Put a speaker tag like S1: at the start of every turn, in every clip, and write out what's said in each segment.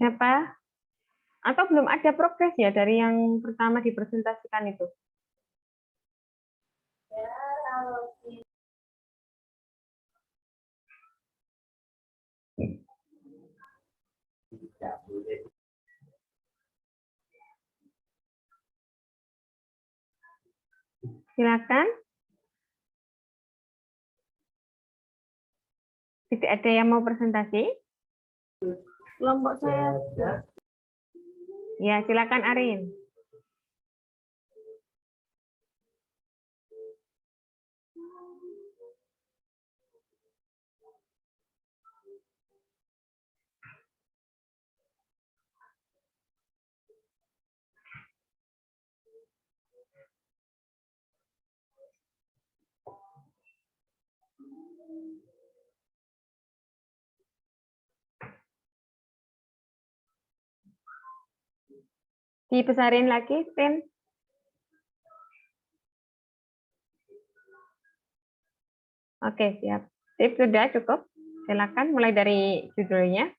S1: Siapa? Atau belum ada progres ya dari yang pertama dipresentasikan itu? Silakan. Tidak ada yang mau presentasi?
S2: Kelompok saya.
S1: Ya, silakan Arin. Dibesarin lagi, Tin. Oke, siap. Sip, sudah cukup. Silakan mulai dari judulnya.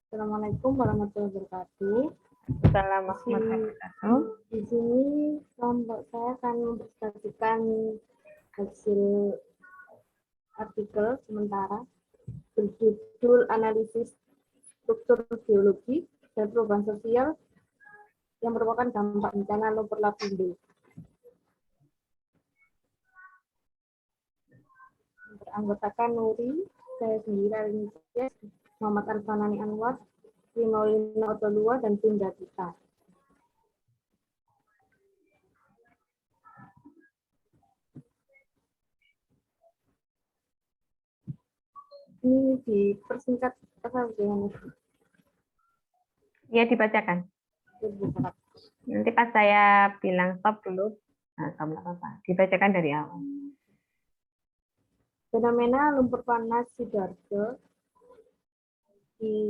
S2: Assalamualaikum warahmatullahi wabarakatuh.
S1: Assalamualaikum.
S2: Di sini kelompok saya akan mempresentasikan hasil artikel sementara berjudul analisis struktur geologi dan perubahan sosial yang merupakan dampak bencana lumpur lapindo. Beranggotakan Nuri, saya sendiri Alicia, Muhammad Alfanani Anwar, Rinolina Otolua, dan tim Datita. Ini dipersingkat apa dengan
S1: Ya, dibacakan. Nanti pas saya bilang stop dulu, nah, kamu apa-apa. Dibacakan dari awal.
S2: Fenomena lumpur panas Sidoarjo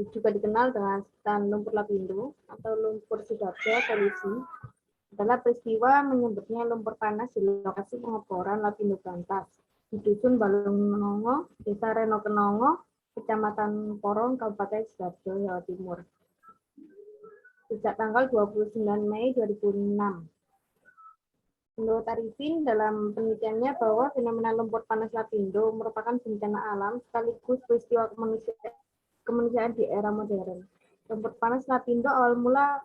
S2: juga dikenal dengan sebutan lumpur lapindo atau lumpur Sidoarjo atau LUSI, adalah peristiwa menyebutnya lumpur panas di lokasi pengeboran Lapindo Brantas di Dusun Balongnongo, Desa Renokenongo, Kecamatan Porong, Kabupaten Sidoarjo, Jawa Timur. Sejak tanggal 29 Mei 2006. Menurut Arifin, dalam penelitiannya bahwa fenomena lumpur panas Lapindo merupakan bencana alam sekaligus peristiwa kemanusiaan di era modern. Lumpur panas Lapindo awal mula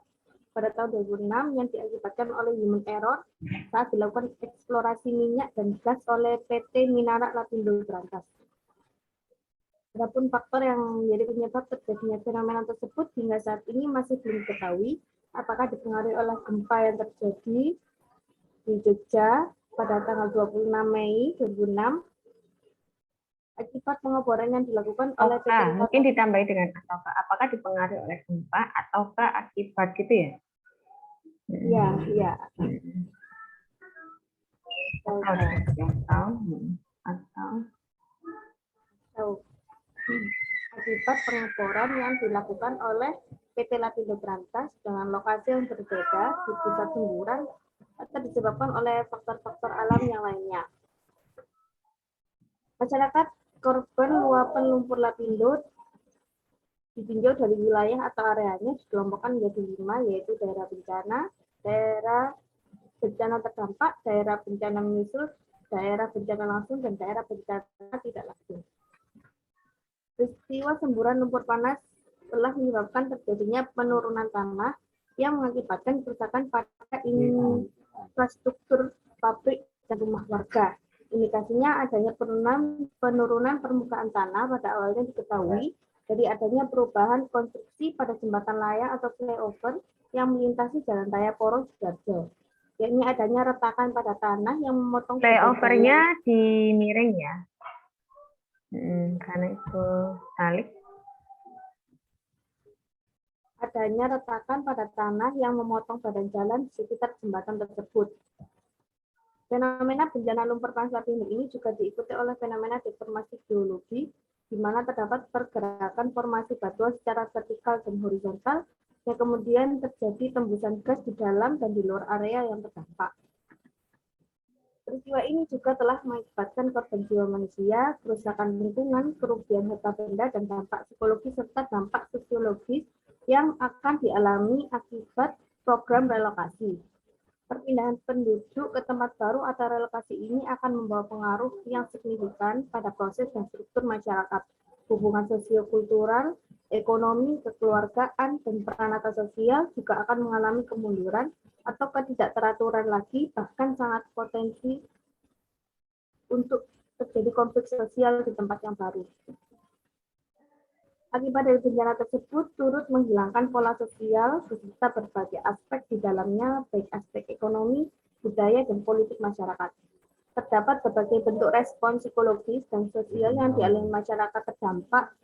S2: pada tahun 2006 yang diakibatkan oleh human error saat dilakukan eksplorasi minyak dan gas oleh PT Minarak Lapindo Brantas. Adapun faktor yang menjadi penyebab terjadinya fenomena tersebut hingga saat ini masih belum diketahui, apakah dipengaruhi oleh gempa yang terjadi di Jogja pada tanggal 26 Mei 2006 akibat pengeboran yang dilakukan oleh PT
S1: Mungkin ditambahi dengan ataukah, apakah dipengaruhi oleh gempa ataukah akibat gitu ya?
S2: Iya. Atau akibat pengeboran yang dilakukan oleh PT Lapindo Brantas dengan lokasi yang berbeda di pusat semburan atau disebabkan oleh faktor-faktor alam yang lainnya. Masyarakat korban luapan lumpur Lapindo ditinjau dari wilayah atau areanya dikelompokkan menjadi 5, yaitu daerah bencana terdampak, daerah bencana menyusul, daerah bencana langsung, dan daerah bencana tidak langsung. Peristiwa semburan lumpur panas telah menyebabkan terjadinya penurunan tanah yang mengakibatkan kerusakan pada infrastruktur pabrik dan rumah warga. Indikasinya adanya penurunan permukaan tanah pada awalnya diketahui dari adanya perubahan konstruksi pada jembatan layang atau flyover yang melintasi jalan raya Porong Sidoarjo. Yakni adanya retakan pada tanah yang memotong
S1: flyovernya di miring ya. Karena itu salib.
S2: Adanya retakan pada tanah yang memotong badan jalan di sekitar jembatan tersebut. Fenomena bencana lumpur panas Lapindo ini juga diikuti oleh fenomena deformasi geologi, di mana terdapat pergerakan formasi batuan secara vertikal dan horizontal, yang kemudian terjadi tembusan gas di dalam dan di luar area yang terdampak. Peristiwa ini juga telah mengakibatkan korban jiwa manusia, kerusakan lingkungan, kerugian harta benda, dan dampak psikologis serta dampak sosiologis yang akan dialami akibat program relokasi. Perpindahan penduduk ke tempat baru atau relokasi ini akan membawa pengaruh yang signifikan pada proses dan struktur masyarakat, hubungan sosiokultural, ekonomi, kekeluargaan, dan peranata sosial juga akan mengalami kemunduran atau ketidakteraturan lagi, bahkan sangat potensi untuk terjadi konflik sosial di tempat yang baru. Akibat dari bencana tersebut turut menghilangkan pola sosial beserta berbagai aspek di dalamnya, baik aspek ekonomi, budaya, dan politik masyarakat. Terdapat berbagai bentuk respon psikologis dan sosial yang dialami masyarakat terdampak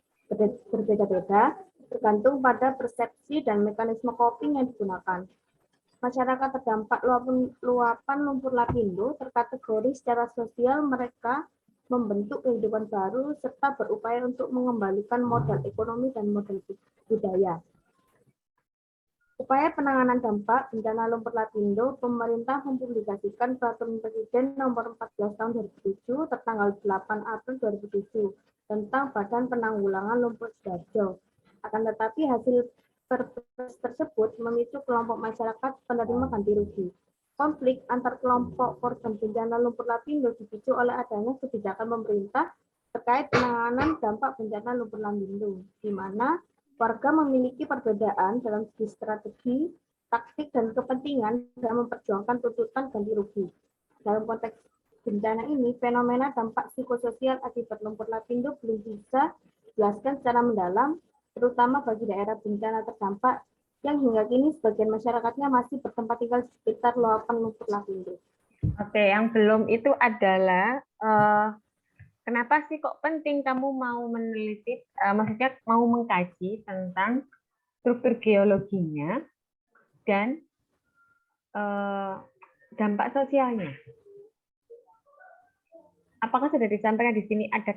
S2: berbeda-beda, tergantung pada persepsi dan mekanisme coping yang digunakan. Masyarakat terdampak luapan lumpur lapindo terkategori secara sosial mereka membentuk kehidupan baru serta berupaya untuk mengembalikan modal ekonomi dan modal budaya. Upaya penanganan dampak bencana lumpur lapindo, pemerintah mempublikasikan Peraturan Presiden Nomor 14 Tahun 2007 tertanggal 8 April 2007 tentang Badan Penanggulangan Lumpur Sidoarjo. Akan tetapi hasil Perpres tersebut memicu kelompok masyarakat penerima ganti rugi. Konflik antar kelompok korban bencana lumpur lapindo dipicu oleh adanya kebijakan pemerintah terkait penanganan dampak bencana lumpur lapindo, di mana warga memiliki perbedaan dalam segi strategi, taktik, dan kepentingan dalam memperjuangkan tuntutan ganti rugi. Dalam konteks bencana ini, fenomena dampak psikososial akibat lumpur lapindo belum bisa dijelaskan secara mendalam, terutama bagi daerah bencana terdampak yang hingga kini sebagian masyarakatnya masih bertempat tinggal di sekitar luapan lumpur lapindo.
S1: Oke, yang belum itu adalah kenapa sih kok penting kamu mau meneliti, maksudnya mau mengkaji tentang struktur geologinya dan dampak sosialnya? Apakah sudah disampaikan di sini ada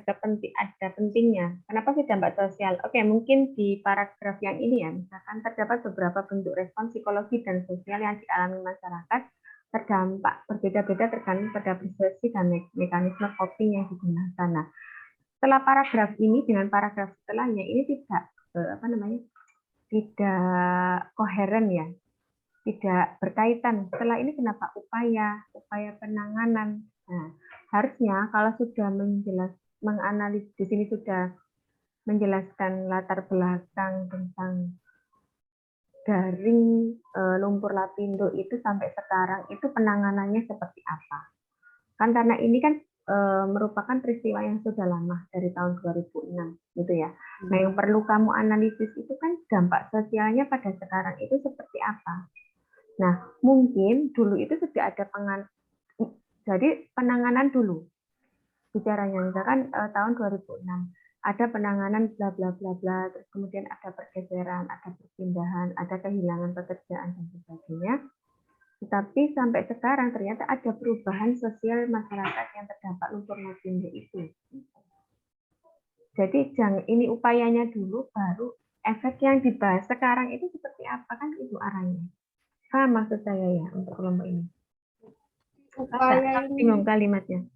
S1: pentingnya? Kenapa sih dampak sosial? Oke, mungkin di paragraf yang ini ya, misalkan terdapat beberapa bentuk respon psikologi dan sosial yang dialami masyarakat terdampak berbeda-beda tergantung pada persepsi dan mekanisme coping yang digunakan. Nah, setelah paragraf ini dengan paragraf setelahnya ini tidak tidak koheren ya, tidak berkaitan. Setelah ini kenapa upaya penanganan? Nah, harusnya kalau sudah menganalisis di sini sudah menjelaskan latar belakang tentang dari lumpur lapindo itu sampai sekarang itu penanganannya seperti apa? Kan karena ini kan merupakan peristiwa yang sudah lama dari tahun 2006 gitu ya. Nah, yang perlu kamu analisis itu kan dampak sosialnya pada sekarang itu seperti apa. Nah, mungkin dulu itu sudah ada jadi penanganan dulu bicaranya, misalkan tahun 2006 ada penanganan bla bla bla bla, terus kemudian ada pergeseran, ada perpindahan, ada kehilangan pekerjaan dan sebagainya. Tetapi sampai sekarang ternyata ada perubahan sosial masyarakat yang terdampak lumpur lapindo itu. Jadi ini upayanya dulu, baru efek yang dibahas sekarang itu seperti apa, kan itu arahnya. Paham maksud saya ya untuk kelompok ini?
S2: Upaya ini
S1: bingung kalimatnya.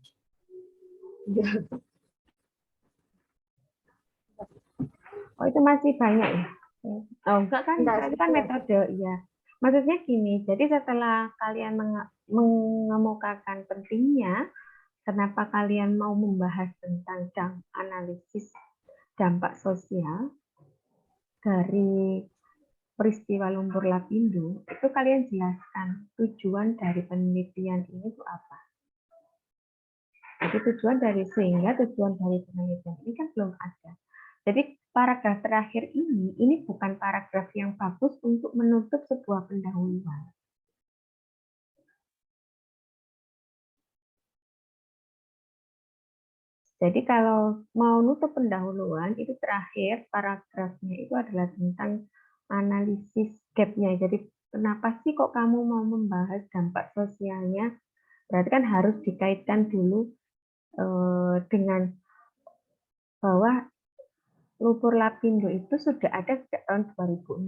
S1: Oh, itu masih banyak ya? Oh, enggak kan? Itu kan metode ya. Maksudnya gini, jadi setelah kalian mengemukakan pentingnya, kenapa kalian mau membahas tentang analisis dampak sosial dari peristiwa lumpur lapindo, itu kalian jelaskan tujuan dari penelitian ini itu apa. Jadi tujuan dari penelitian ini kan belum ada. Jadi paragraf terakhir ini bukan paragraf yang bagus untuk menutup sebuah pendahuluan. Jadi kalau mau nutup pendahuluan, itu terakhir paragrafnya itu adalah tentang analisis gap-nya. Jadi kenapa sih kok kamu mau membahas dampak sosialnya? Berarti kan harus dikaitkan dulu dengan bahwa lumpur lapindo itu sudah ada sejak tahun 2006.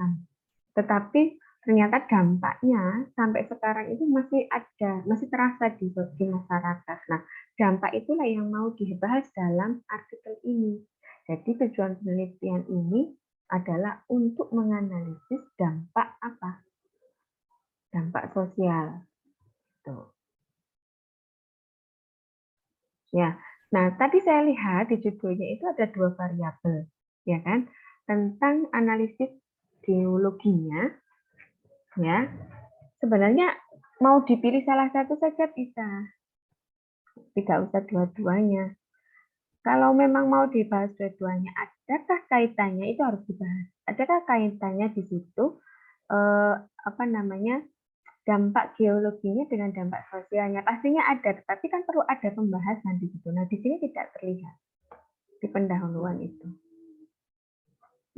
S1: Tetapi ternyata dampaknya sampai sekarang itu masih ada, masih terasa di masyarakat. Nah, dampak itulah yang mau dibahas dalam artikel ini. Jadi tujuan penelitian ini adalah untuk menganalisis dampak apa? Dampak sosial. Tuh. Ya, nah tadi saya lihat di judulnya itu ada 2 variabel, ya kan? Tentang analisis geologinya, ya. Sebenarnya mau dipilih salah satu saja bisa, tidak usah dua-duanya. Kalau memang mau dibahas dua-duanya, adakah kaitannya itu harus dibahas. Adakah kaitannya di situ apa namanya dampak geologinya dengan dampak sosialnya? Pastinya ada, tapi kan perlu ada pembahasan di situ. Nah, di sini tidak terlihat di pendahuluan itu.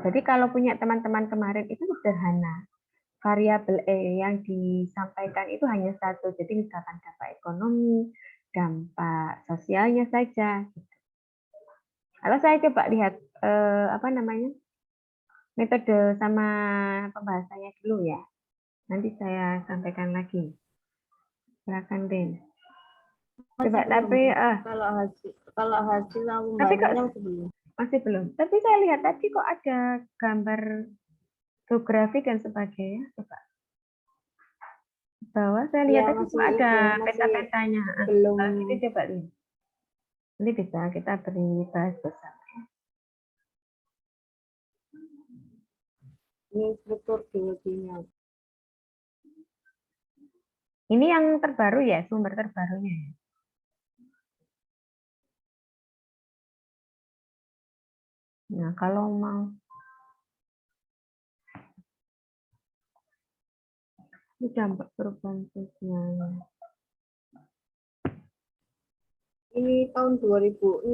S1: Jadi kalau punya teman-teman kemarin itu sederhana. Variabel E yang disampaikan itu hanya satu. Jadi misalkan dampak ekonomi, dampak sosialnya saja. Kalau saya coba lihat apa namanya metode sama pembahasannya dulu ya. Nanti saya sampaikan lagi. Silakan Den. Coba tapi
S2: kalau hasil
S1: tapi kok
S2: pembahasannya belum.
S1: masih belum. Tapi saya lihat tadi kok ada gambar geografi dan sebagainya. Coba bawah saya lihat
S2: Ya,
S1: tadi kok ada peta-petanya.
S2: belum.
S1: Kalau gitu coba lihat. Nanti bisa kita beri bahas bersama.
S2: Ini struktur geologinya.
S1: Ini yang terbaru ya, sumber terbarunya ya. Nah, kalau mau ini dampak perubahan sosial.
S2: Ini tahun 2006.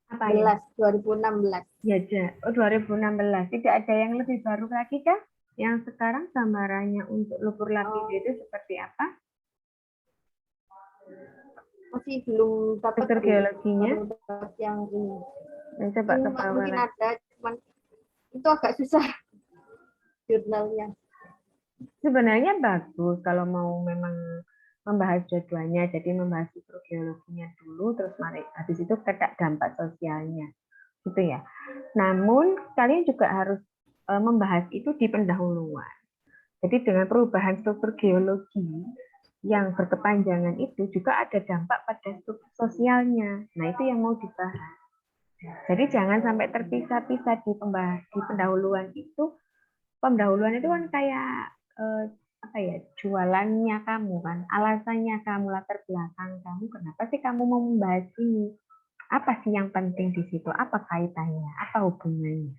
S1: Apa ya?
S2: 2016.
S1: Ya, 2016. Tidak ada yang lebih baru lagi kah? Yang sekarang gambarannya untuk lumpur lapindo itu seperti apa?
S2: Masih belum dapat
S1: Struktur geologinya.
S2: yang ini.
S1: Coba ke bawah
S2: Mungkin
S1: lagi.
S2: ada, cuman itu agak susah jurnalnya.
S1: Sebenarnya bagus kalau mau memang membahas jadwalnya, jadi membahas struktur geologinya dulu, terus mari habis itu ke dampak sosialnya, gitu ya. Namun kalian juga harus membahas itu di pendahuluan. Jadi dengan perubahan struktur geologi yang berkepanjangan itu juga ada dampak pada struktur sosialnya. Nah itu yang mau dibahas. Jadi jangan sampai terpisah-pisah di pendahuluan itu. Pendahuluan itu kan kayak apa ya, jualannya kamu kan, alasannya kamu, latar belakang kamu, kenapa sih kamu mau membahas ini, apa sih yang penting di situ, apa kaitannya, apa hubungannya.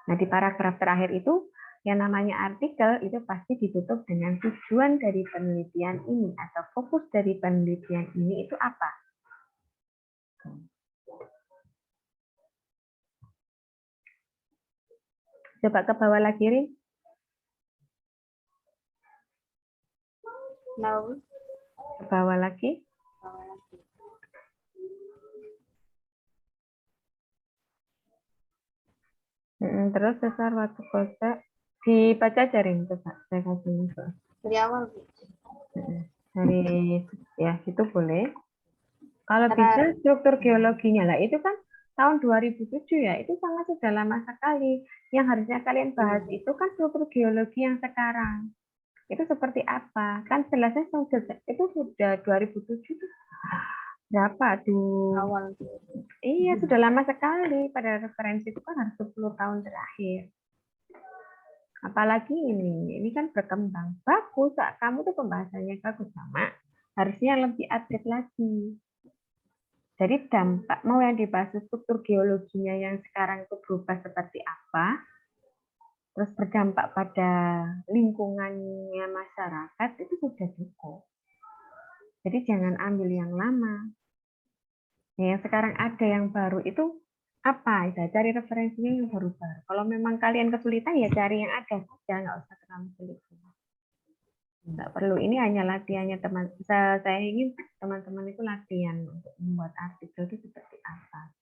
S1: Nah di paragraf terakhir itu yang namanya artikel itu pasti ditutup dengan tujuan dari penelitian ini atau fokus dari penelitian ini itu apa. Coba ke bawah lagi, Rin.
S2: No.
S1: Ke bawah lagi. Terus sesar waktu kota dibaca jaring coba saya kasih info.
S2: Dari awal.
S1: Dari ya itu boleh. Kalau bisa struktur geologinya lah itu kan tahun 2007 ya, itu sangat sudah lama sekali. Yang harusnya kalian bahas itu kan struktur geologi yang sekarang. Itu seperti apa? Kan jelasnya itu sudah 2007 tuh. Berapa tuh?
S2: Awal.
S1: Iya, sudah lama sekali. Pada referensi itu kan harus 10 tahun terakhir. Apalagi ini kan berkembang. Bagus, kamu tuh pembahasannya bagus sama. Harusnya lebih update lagi. Jadi dampak mau yang dibahas struktur geologinya yang sekarang itu berubah seperti apa, terus berdampak pada lingkungannya masyarakat itu sudah cukup. Jadi jangan ambil yang lama. Yang sekarang ada yang baru itu apa? Ya, cari referensinya yang baru-baru. Kalau memang kalian kesulitan ya cari yang ada saja, nggak usah terlalu sulit. Nggak perlu. Ini hanya latihannya teman. Saya ingin teman-teman itu latihan untuk membuat artikel itu seperti apa.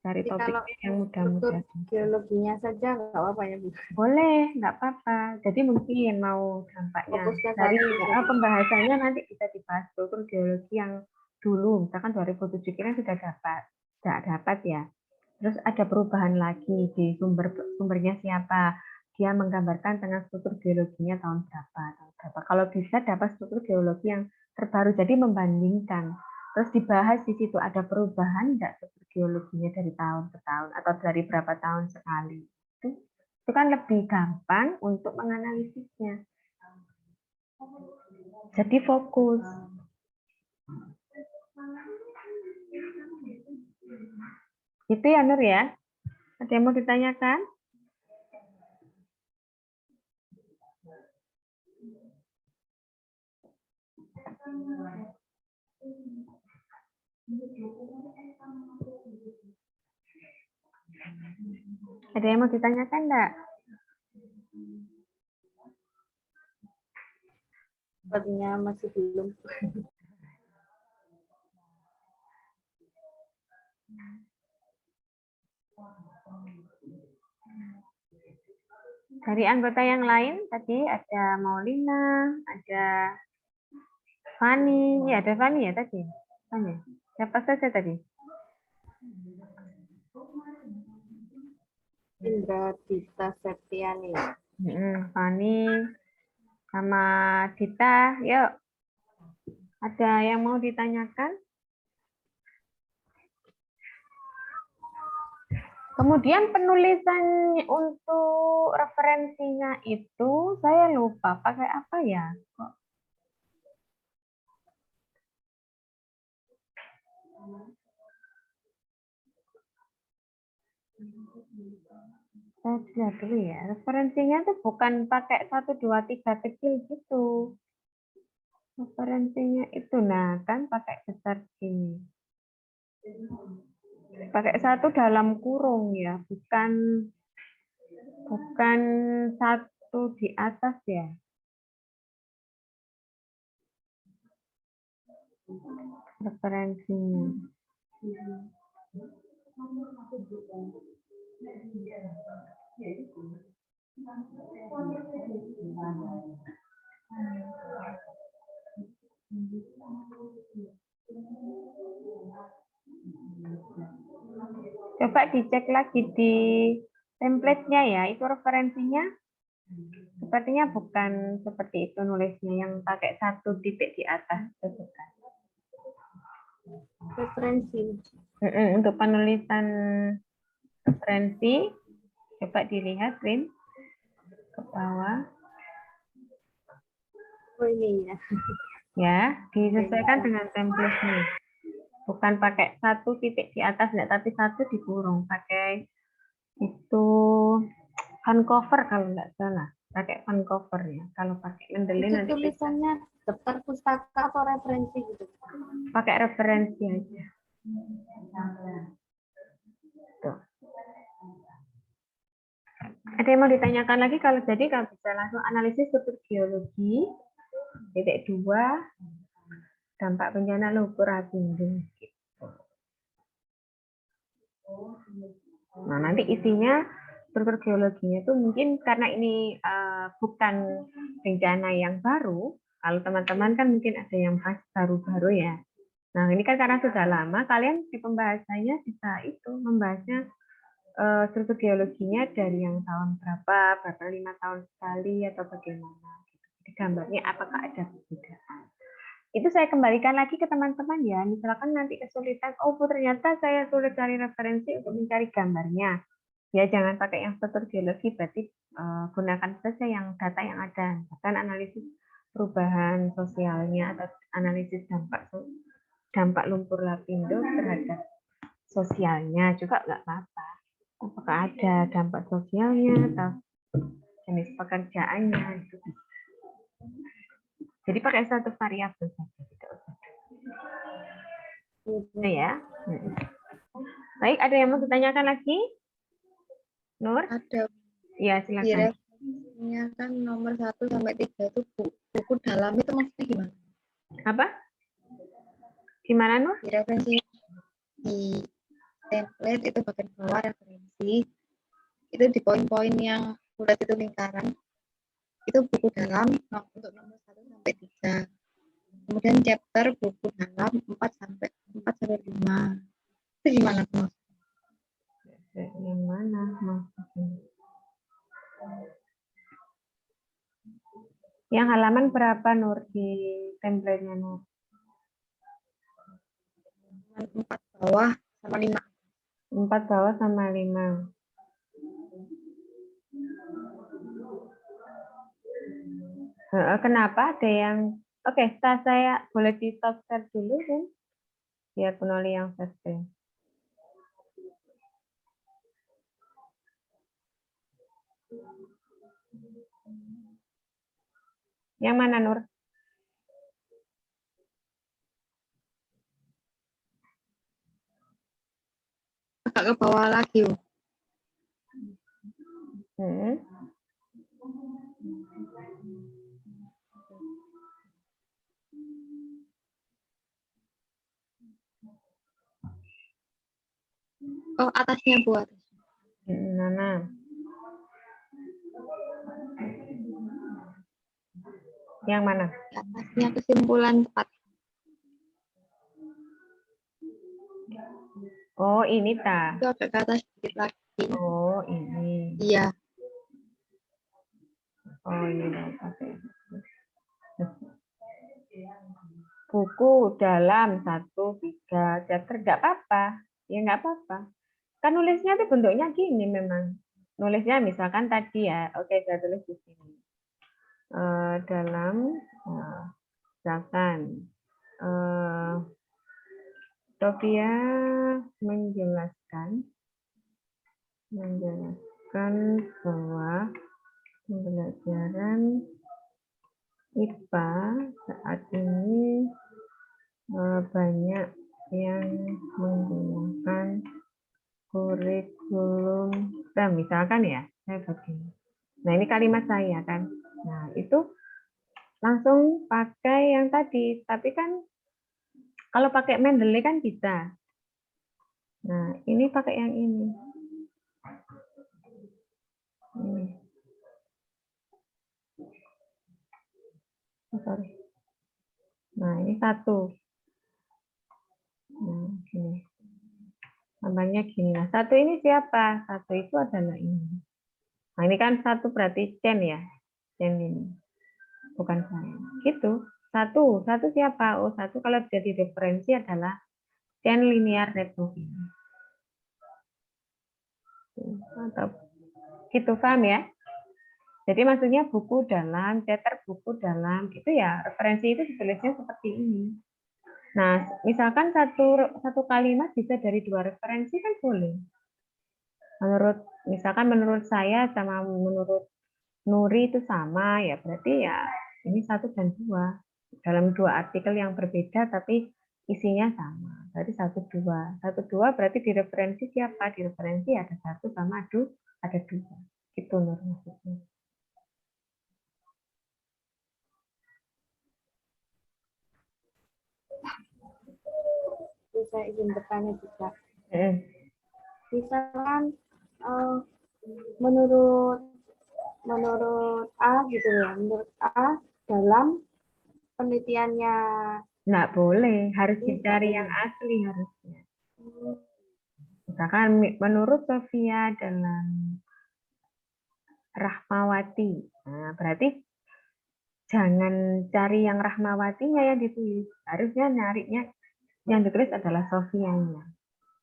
S1: Cari
S2: Jadi kalau
S1: topiknya yang
S2: struktur
S1: mudah-mudah.
S2: geologinya saja nggak apa-apa ya, Bu.
S1: Boleh, nggak apa-apa. Jadi mungkin mau dampaknya
S2: Fokusnya
S1: dari
S2: satu gitu.
S1: pembahasannya nanti bisa dibahas struktur geologi yang dulu, misalkan 2007 kita sudah dapat ya. Terus ada perubahan lagi di sumbernya siapa. Dia menggambarkan tentang struktur geologinya tahun berapa. Kalau bisa dapat struktur geologi yang terbaru, jadi membandingkan. Terus dibahas di situ ada perubahan enggak struktur geologinya dari tahun ke tahun atau dari berapa tahun sekali. Itu kan lebih gampang untuk menganalisisnya. Jadi fokus. Itu ya Nur ya. Ada yang mau ditanyakan? Ada yang mau ditanyakan enggak?
S2: Sepertinya masih belum.
S1: Dari anggota yang lain tadi ada Maulina, ada Fani, ya ada Fani ya tadi. Fani. Siapa saja tadi?
S2: Indra Dita Septiani.
S1: Fani sama Dita, yuk. Ada yang mau ditanyakan? Kemudian penulisan untuk referensinya itu saya lupa pakai apa ya? Kok saya lihat dulu ya. Referensinya tuh bukan pakai 1, 2, 3 kecil gitu. Referensinya itu nah kan pakai besar gini. Pakai 1 dalam kurung ya, bukan 1 di atas ya. Referensinya. Coba dicek lagi di template-nya ya, itu referensinya sepertinya bukan seperti itu nulisnya yang pakai 1 titik di atas. Bukan.
S2: Referensi.
S1: Untuk penulisan referensi, coba dilihat, Rin, ke bawah.
S2: Oh ini ya.
S1: Ya, disesuaikan dengan template-nya. Bukan pakai 1 titik di atas, enggak, tapi 1 dikurung. Pakai itu font cover kalau nggak salah. Pakai font cover ya. Kalau pakai Mendeley
S2: Itu
S1: nanti
S2: tulisannya daftar pustaka atau referensi gitu.
S1: pakai referensi aja. Tuh. Ada yang mau ditanyakan lagi? Kalau jadi kalau bisa langsung analisis struktur geologi. Titik 2, dampak bencana lumpur apindo. Nah, nanti isinya struktur geologinya itu mungkin karena ini bukan bencana yang baru. Kalau teman-teman kan mungkin ada yang pas baru-baru ya. Nah, ini kan karena sudah lama, kalian di pembahasannya bisa itu membahasnya struktur geologinya dari yang tahun berapa 5 tahun sekali atau bagaimana. Jadi gambarnya apakah ada perbedaan. Itu saya kembalikan lagi ke teman-teman ya. Misalkan nanti kesulitan, oh ternyata saya sulit cari referensi untuk mencari gambarnya. Ya jangan pakai yang struktur geologi, berarti gunakan saja yang data yang ada. Bahkan analisis perubahan sosialnya atau analisis dampak lumpur lapindo terhadap sosialnya juga nggak apa-apa. Apakah ada dampak sosialnya atau jenis pekerjaannya itu. Jadi pakai satu variabel saja. Itu ya. Baik, ada yang mau ditanyakan lagi? Nur?
S3: Ada.
S1: Ya, silakan.
S3: Referensinya kan nomor 1 sampai 3 itu buku dalam itu maksudnya gimana?
S1: Apa? Gimana, Nur?
S3: Di referensi di template itu bagian bawah referensi. Itu di poin-poin yang bulat itu lingkaran. Itu buku dalam untuk nomor 1 sampai 3. Kemudian chapter buku dalam 4 sampai 5. Itu gimana, Mas?
S1: Yang mana maksudnya? Yang halaman berapa, Nur, di template-nya, Nur?
S3: 4 bawah sama 5.
S1: 4 bawah sama 5. Kenapa ada yang... Oke, saya boleh di stop share dulu, kan? Biar penoli yang setting. Yang mana, Nur?
S3: Agak ke bawah lagi. Oh, atasnya buat.
S1: Mana? Yang mana?
S3: Atasnya kesimpulan 4.
S1: Oh, ini ta.
S3: Itu agak ke atas sedikit lagi.
S1: Oh, ini.
S3: Iya.
S1: Oh, ini pakai. Buku dalam 1, 3 chapter nggak apa-apa. Ya nggak apa-apa. Kan nulisnya tuh bentuknya gini memang. Nulisnya misalkan tadi ya. Oke, saya tulis di sini. Dalam misalkan Sofia menjelaskan bahwa pembelajaran IPA saat ini banyak yang menggunakan kurikulum STEM, misalkan ya, saya begini. Nah, ini kalimat saya kan. Nah, itu langsung pakai yang tadi, tapi kan kalau pakai Mendeley kan bisa. Nah, ini pakai yang ini. Oh, sorry. Nah, ini 1. Nah, gini. Tambahnya gini. Nah, 1 ini siapa? 1 itu adalah ini. Nah, ini kan 1 berarti Chen ya. Chen ini. Bukan saya. Gitu. 1 siapa? Oh, 1 kalau jadi referensi adalah Chen linear network ini. Atau gitu, paham ya? Jadi maksudnya buku dalam, chapter buku dalam, itu ya referensi itu ditulisnya seperti ini. Nah, misalkan satu kalimat bisa dari 2 referensi kan boleh. Menurut saya sama menurut Nuri itu sama, ya berarti ya ini 1 dan 2. Dalam 2 artikel yang berbeda tapi isinya sama. Berarti 1, 2. 1, 2 berarti di referensi siapa? Di referensi ada 1 sama ada 2. Gitu Nur maksudnya.
S2: Saya izin bertanya juga.
S1: Hmm.
S2: Misalkan menurut A gitu ya, menurut A dalam penelitiannya
S1: Nggak boleh, harus dicari yang asli harusnya. Misalkan menurut Sofia dalam Rahmawati. Nah, berarti jangan cari yang Rahmawatinya yang ditulis. Harusnya nyarinya yang ditulis adalah Sofianya.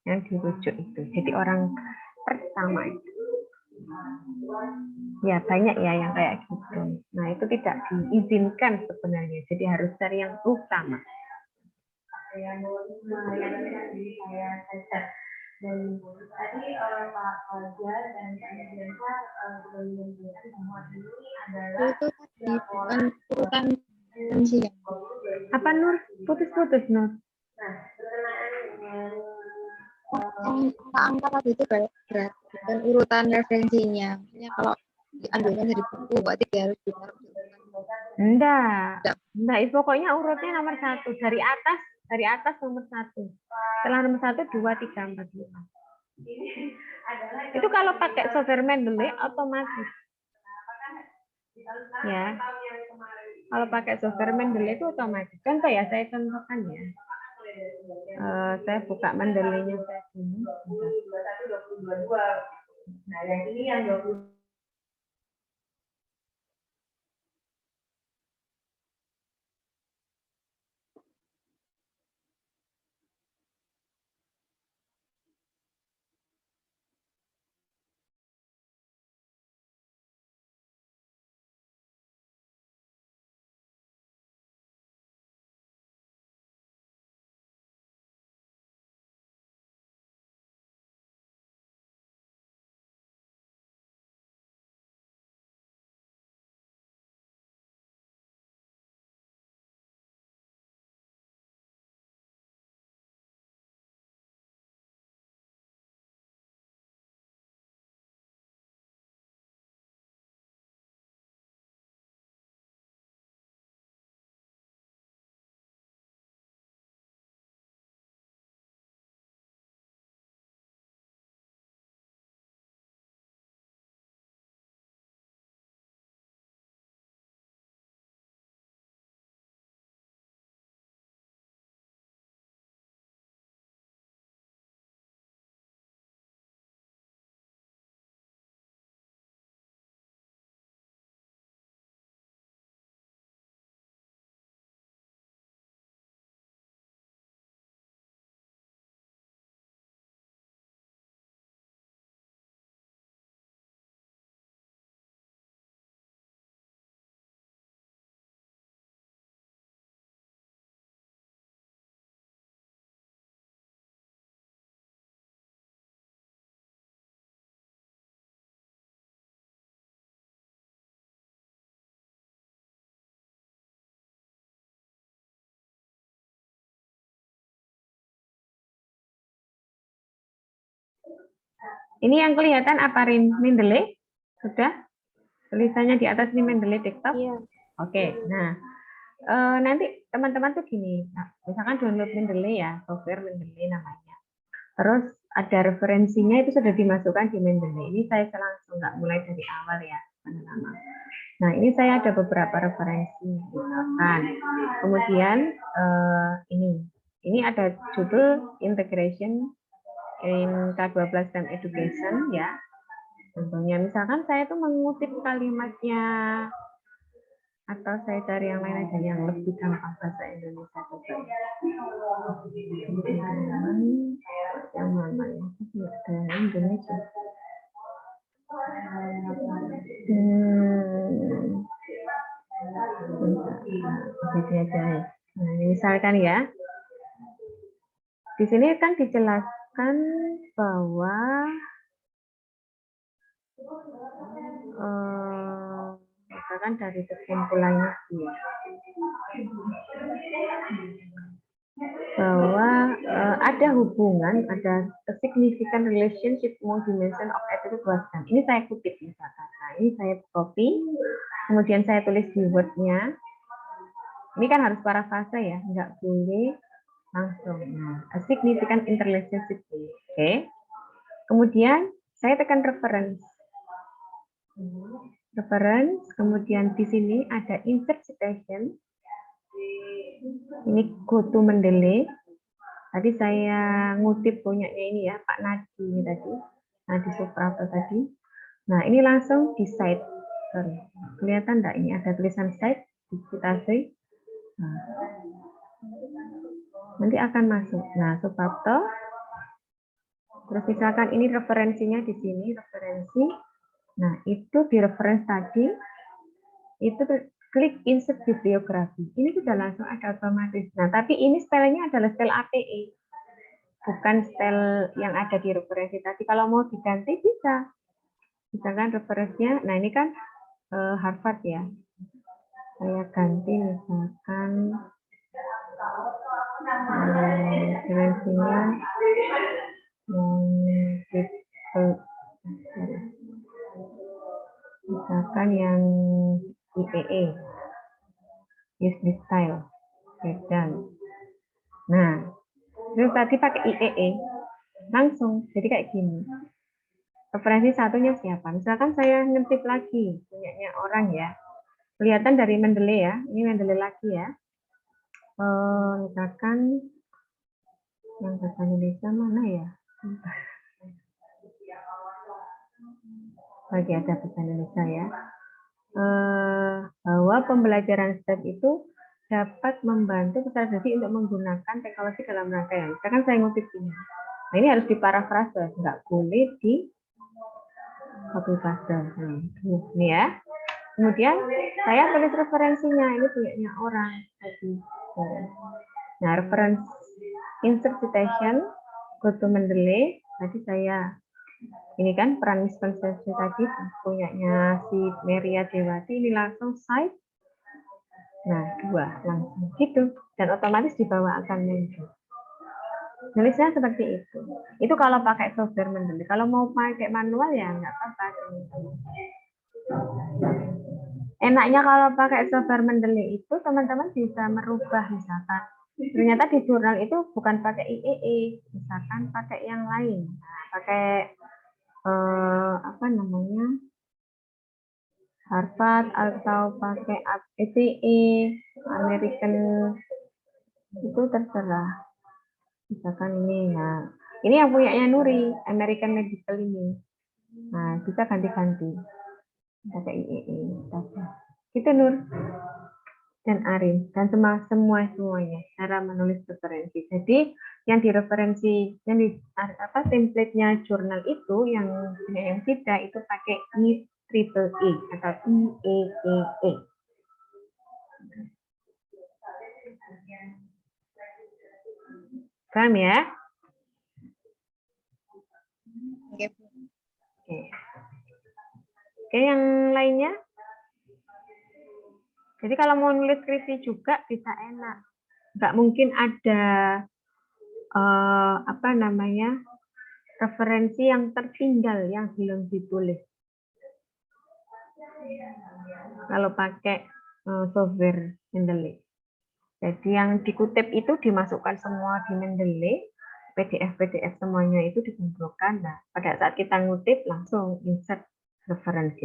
S1: Yang dirujuk itu. Jadi orang pertama itu. Ya, banyak ya yang kayak gitu. Nah, itu tidak diizinkan sebenarnya. Jadi harus cari yang utama. Dan tadi Pak Fajar dan Pak Nurdiansa sudah menunjukkan bahwa ini adalah
S3: Itu tadi bukan urutan referensi ya.
S1: apa Nur? Putus-putus Nur. Nah,
S3: Angka tadi itu berat, bukan urutan referensinya. Maksudnya kalau diambilnya dari buku, berarti dia harus ditaruh di urutan.
S1: Enggak, pokoknya urutnya nomor 1 dari atas nomor 1. Setelah nomor 1, 2, 3, 4, 5. Itu kalau pakai software Mendeley otomatis. Ya. Kalau pakai software Mendeley itu otomatis. Contoh ya, saya contohkan ya. Saya buka Mendeley-nya saya dulu. Nah, yang ini yang 20. Ini yang kelihatan apa, Mendeley? Sudah? Tulisannya di atas ini Mendeley desktop?
S2: Iya.
S1: Oke, nah nanti teman-teman tuh gini, nah, misalkan download Mendeley ya, software Mendeley namanya. Terus ada referensinya itu sudah dimasukkan di Mendeley. Ini saya langsung nggak mulai dari awal ya, teman-teman. Nah, ini saya ada beberapa referensi, misalkan. Kemudian ini ada judul Integration in K12 STEM Education ya. Contohnya misalkan saya tuh mengutip kalimatnya atau saya cari yang lain aja yang lebih gampang bahasa Indonesia coba. Yang mana ya? Ada Indonesia. Jadi aja ya. Nah, misalkan ya. Di sini kan dijelaskan bahwa misalkan dari kesimpulannya ya, bahwa ada hubungan, ada significant relationship among dimension of attitude towards them. Ini saya kutip misalkan. Nah, ini saya copy, kemudian saya tulis di Word-nya. Ini kan harus parafrase ya, nggak boleh langsung. Nah, a significant interrelationship. Oke. Kemudian saya tekan reference. Reference, kemudian di sini ada insert citation. Ini go to Mendeley. Tadi saya ngutip punyanya ini ya, Pak Nadi ini tadi. Nadi Suprapto tadi. Nah, ini langsung di site. Sorry. Kelihatan enggak ini ada tulisan site di citasi. Nah, nanti akan masuk. Nah, Suprapto. Terus misalkan ini referensinya di sini, referensi. Nah, itu di reference tadi, itu klik insert bibliografi. Ini sudah langsung ada otomatis. Nah, tapi ini stylenya adalah style APE. Bukan style yang ada di referensi tadi. Kalau mau diganti bisa. Misalkan referensinya, nah ini kan Harvard ya. Saya ganti misalkan referensinya misalkan yang IEE, use this style, dan nah, terus tadi pakai IEE. langsung. Jadi kayak gini. Referensi satunya siapa? Misalkan saya ngetip lagi punyanya orang ya. Kelihatan dari Mendeley ya. Ini Mendeley lagi ya. Misalkan yang bahasa Indonesia mana ya? Bagi ada bahasa Indonesia ya. Bahwa pembelajaran STEP itu dapat membantu peserta didik untuk menggunakan teknologi dalam rangka yang. Misalkan saya ngutip ini. Nah, ini harus diparafrase, nggak boleh di copy paste. Ini ya. Kemudian saya tulis referensinya, ini punyanya orang tadi. Nah, reference insert citation, go to Mendeley. Tadi saya ini kan peran misconception tadi punyanya si Meria Dewati, ini langsung cite. Nah, 2 langsung gitu dan otomatis di bawah akan muncul. Nulisnya seperti itu. Itu kalau pakai software Mendeley. Kalau mau pakai manual ya nggak apa-apa. Enaknya kalau pakai software Mendeley itu teman-teman bisa merubah misalkan. Ternyata di jurnal itu bukan pakai IEE, misalkan pakai yang lain. Nah, pakai apa namanya? Harvard atau pakai APE, American, itu terserah. Misalkan ini, nah ini yang punyanya Nuri, American Medical ini. Nah bisa ganti-ganti pakai IEE saja. Gitu Nur dan Arin dan semuanya cara menulis referensi. Jadi yang direferensi yang di apa template-nya jurnal itu yang tidak itu pakai IEEE atau IEEE. Paham ya?
S3: Oke, Bu.
S1: Oke, yang lainnya? Jadi kalau mau nulis skripsi juga bisa enak. Nggak mungkin ada apa namanya referensi yang tertinggal yang belum ditulis. Kalau pakai software Mendeley. Jadi yang dikutip itu dimasukkan semua di Mendeley, PDF semuanya itu dikumpulkan. Nah, pada saat kita ngutip langsung insert reference.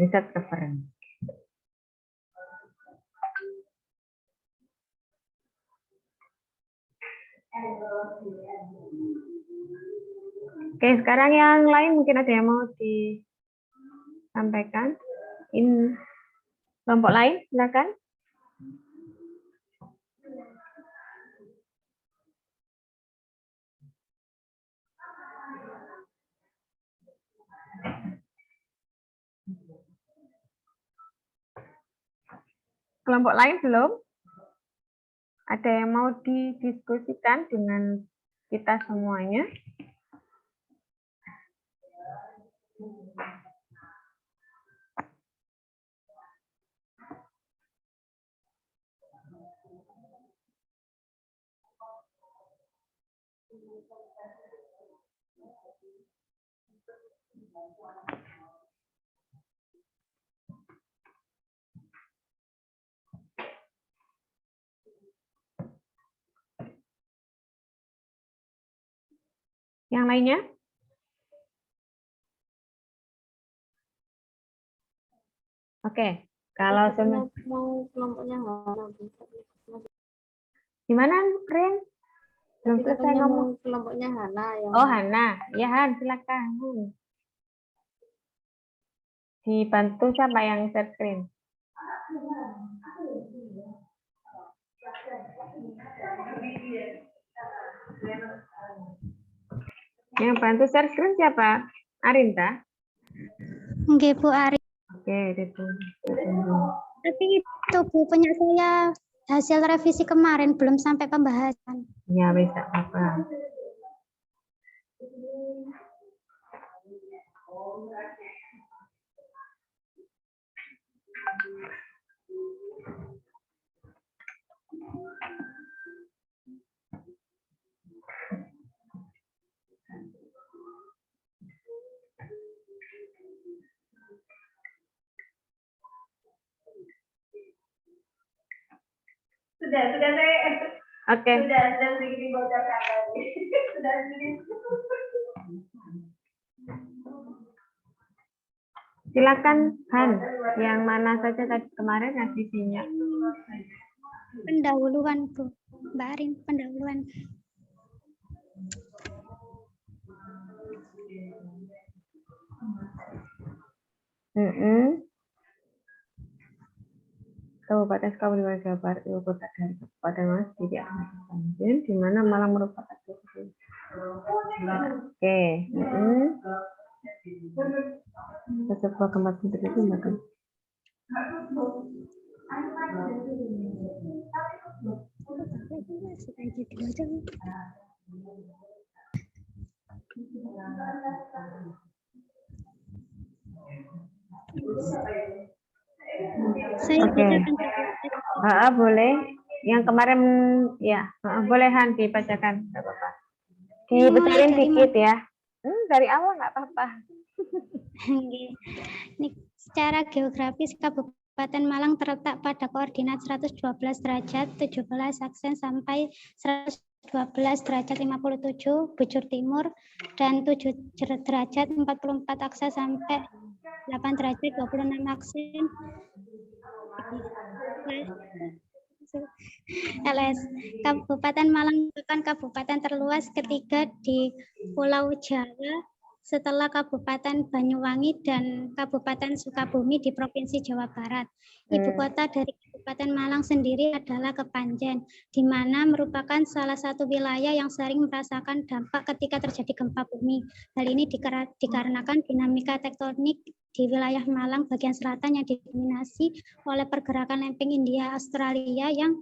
S1: Oke, sekarang yang lain mungkin ada yang mau disampaikan. Kelompok lain, silakan. Kelompok lain belum? Ada yang mau didiskusikan dengan kita semuanya? Yang lainnya? Oke, kalau
S2: mau kelompoknya nggak
S1: gimana, Rin? Belum selesai ngomong.
S2: Kelompoknya Hana yang
S1: Oh, Hana. Ya, Han, silakan. Dibantu siapa yang share screen? Yang bantu share screen siapa? Arinta?
S4: Nggih, Bu Ari.
S1: Oke, ditunggu.
S4: Tapi itu Bu punya saya hasil revisi kemarin belum sampai pembahasan.
S1: Ya, bisa apa? Sudah saya. Oke. Sudah sedikit bocorkan tadi. Sudah sedikit. Silakan Han, yang mana saja tadi kemarin ngasih sinyal.
S4: Pendahuluan, Bu. Mbak Arin, pendahuluan.
S1: Kabupaten Sukabumi Jabar, ibu kota dari Kabupaten Mas, jadi Banjir, di mana Malang merupakan provinsi. Oke. Sebuah gempa bumi terjadi bahkan.
S4: Saya
S1: Oke.
S4: bacakan.
S1: Boleh. Yang kemarin ya, boleh Han dibacakan, nggak apa-apa.
S4: Mulai
S1: Dibesarin
S4: dari
S1: dikit ya. Dari awal nggak apa-apa.
S4: Ini secara geografis Kabupaten Malang terletak pada koordinat 112 derajat 17 aksen sampai 112 derajat 57 bujur timur dan 7 derajat 44 aksen sampai 8 derajat 26 aksen LS. Kabupaten Malang merupakan kabupaten terluas ketiga di Pulau Jawa setelah Kabupaten Banyuwangi dan Kabupaten Sukabumi di Provinsi Jawa Barat. Ibu kota dari Kabupaten Malang sendiri adalah Kepanjen, di mana merupakan salah satu wilayah yang sering merasakan dampak ketika terjadi gempa bumi. Hal ini dikarenakan dinamika tektonik di wilayah Malang bagian selatan yang didominasi oleh pergerakan lempeng India Australia yang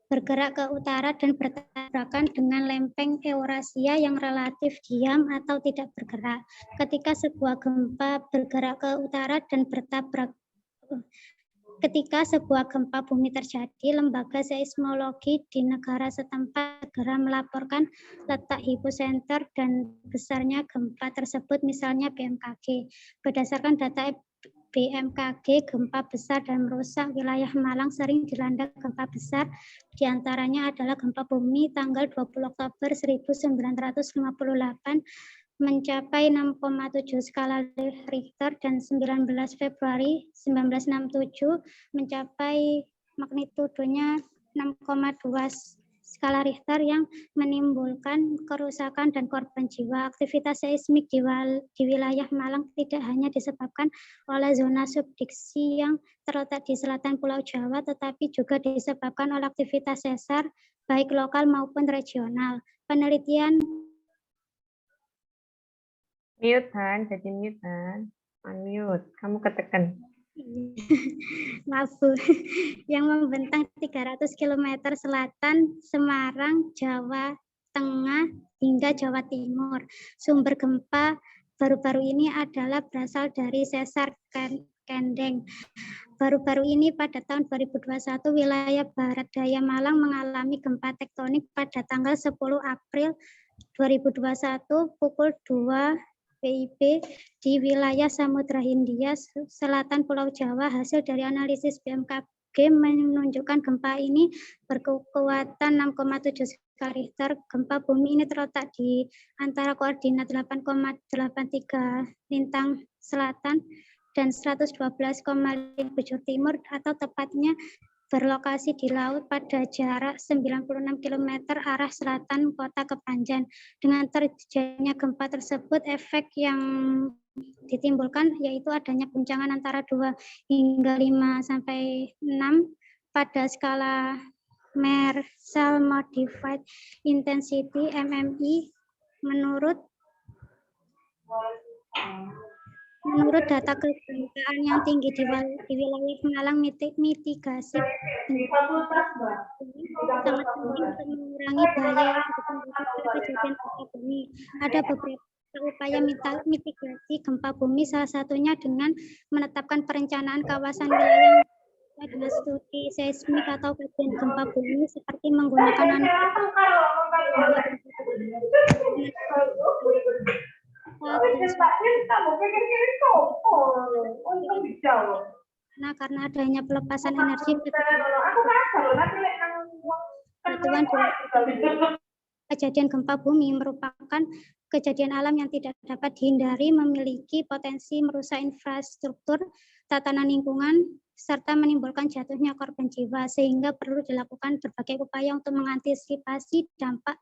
S4: bergerak ke utara dan bertabrakan dengan lempeng Eurasia yang relatif diam atau tidak bergerak. Ketika sebuah gempa bergerak ke utara dan Ketika sebuah gempa bumi terjadi, lembaga seismologi di negara setempat segera melaporkan letak hipocenter dan besarnya gempa tersebut, misalnya BMKG. Berdasarkan data BMKG, gempa besar dan merusak wilayah Malang sering dilanda gempa besar, diantaranya adalah gempa bumi tanggal 20 Oktober 1958, mencapai 6,7 skala Richter dan 19 Februari 1967 mencapai magnitudonya 6,2 skala Richter yang menimbulkan kerusakan dan korban jiwa. Aktivitas seismik di wilayah Malang tidak hanya disebabkan oleh zona subduksi yang terletak di selatan Pulau Jawa, tetapi juga disebabkan oleh aktivitas sesar baik lokal maupun regional. Penelitian
S1: Mute Han, jadi mute Han. Unmute, kamu ketekan.
S4: Maaf Bu, yang membentang 300 km selatan Semarang, Jawa Tengah hingga Jawa Timur. Sumber gempa baru-baru ini adalah berasal dari sesar Kendeng. Baru-baru ini pada tahun 2021 wilayah barat daya Malang mengalami gempa tektonik pada tanggal 10 April 2021 pukul 2 WIB di wilayah Samudra Hindia Selatan Pulau Jawa. Hasil dari analisis BMKG menunjukkan gempa ini berkekuatan 6,7 skala Richter. Gempa bumi ini terletak di antara koordinat 8,83 lintang selatan dan 112,5 bujur timur, atau tepatnya berlokasi di laut pada jarak 96 km arah selatan kota Kepanjen. Dengan terjadinya gempa tersebut, efek yang ditimbulkan yaitu adanya guncangan antara 2 hingga 5 sampai 6 pada skala Marshall Modified Intensity MMI. Menurut data kegempaan yang tinggi di wilayah Malang, mitigasi sangat penting untuk mengurangi bahaya yang disebabkan kejadian gempa bumi. Ada beberapa upaya mitigasi gempa bumi, salah satunya dengan menetapkan perencanaan kawasan wilayah dengan studi seismik atau kajian gempa bumi, seperti menggunakan karena adanya pelepasan energi kejadian gempa bumi merupakan kejadian alam yang tidak dapat dihindari memiliki potensi merusak infrastruktur, tatanan lingkungan, serta menimbulkan jatuhnya korban jiwa, sehingga perlu dilakukan berbagai upaya untuk mengantisipasi dampak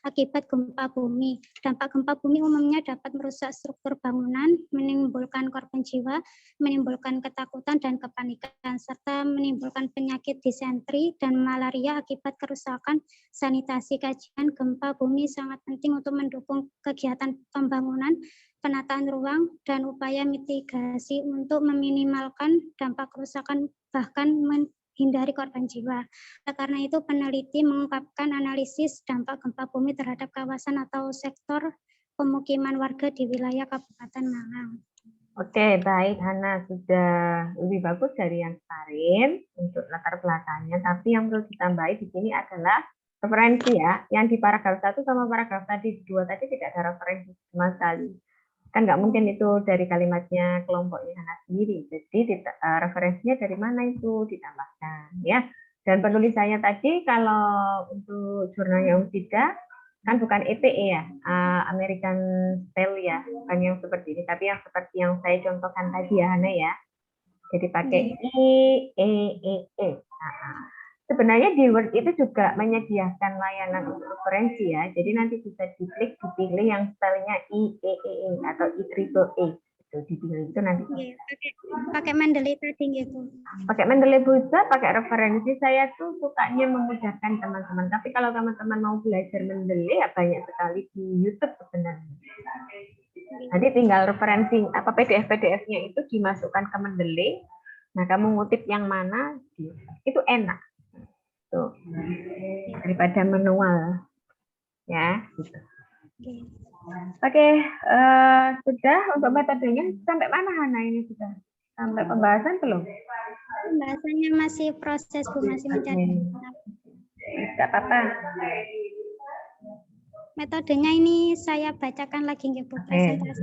S4: akibat gempa bumi. Dampak gempa bumi umumnya dapat merusak struktur bangunan, menimbulkan korban jiwa, menimbulkan ketakutan dan kepanikan, serta menimbulkan penyakit disentri dan malaria akibat kerusakan sanitasi. Kajian gempa bumi sangat penting untuk mendukung kegiatan pembangunan, penataan ruang, dan upaya mitigasi untuk meminimalkan dampak kerusakan bahkan menghindari korban jiwa. Karena itu peneliti mengungkapkan analisis dampak gempa bumi terhadap kawasan atau sektor pemukiman warga di wilayah Kabupaten Malang.
S1: Oke, baik Hana, sudah lebih bagus dari yang kemarin untuk latar belakangnya, tapi yang perlu ditambahi di sini adalah referensi ya, yang di paragraf 1 sama paragraf tadi 2 tadi tidak ada referensi sama sekali. Kan nggak mungkin itu dari kalimatnya kelompoknya Hana sendiri, jadi referensinya dari mana itu ditambahkan ya. Dan penulisannya tadi kalau untuk jurnalnya Umsida kan bukan EPE ya, American Style ya, bukan yang seperti ini, tapi yang seperti yang saya contohkan tadi ya Hana ya. Jadi pakai E. Sebenarnya di Word itu juga menyediakan layanan untuk referensi ya. Jadi nanti bisa diklik, dipilih yang stylenya IEEE atau IEEE. Itu dipilih itu nanti.
S4: Pakai Mendeley tadi gitu.
S1: Pakai Mendeley bisa, pakai referensi. Saya tuh sukanya memudahkan teman-teman. Tapi kalau teman-teman mau belajar Mendeley ya banyak sekali di YouTube sebenarnya. Nanti tinggal referensi apa PDF-nya itu dimasukkan ke Mendeley. Nah, kamu ngutip yang mana, itu enak. Tuh. Daripada manual. Ya, gitu. Oke, sudah untuk metodenya sampai mana Hana ini sudah? Sampai pembahasan belum?
S4: Pembahasannya masih proses, Bu, masih mencari.
S1: Tidak apa-apa.
S4: Metodenya ini saya bacakan lagi Bu, presentasi.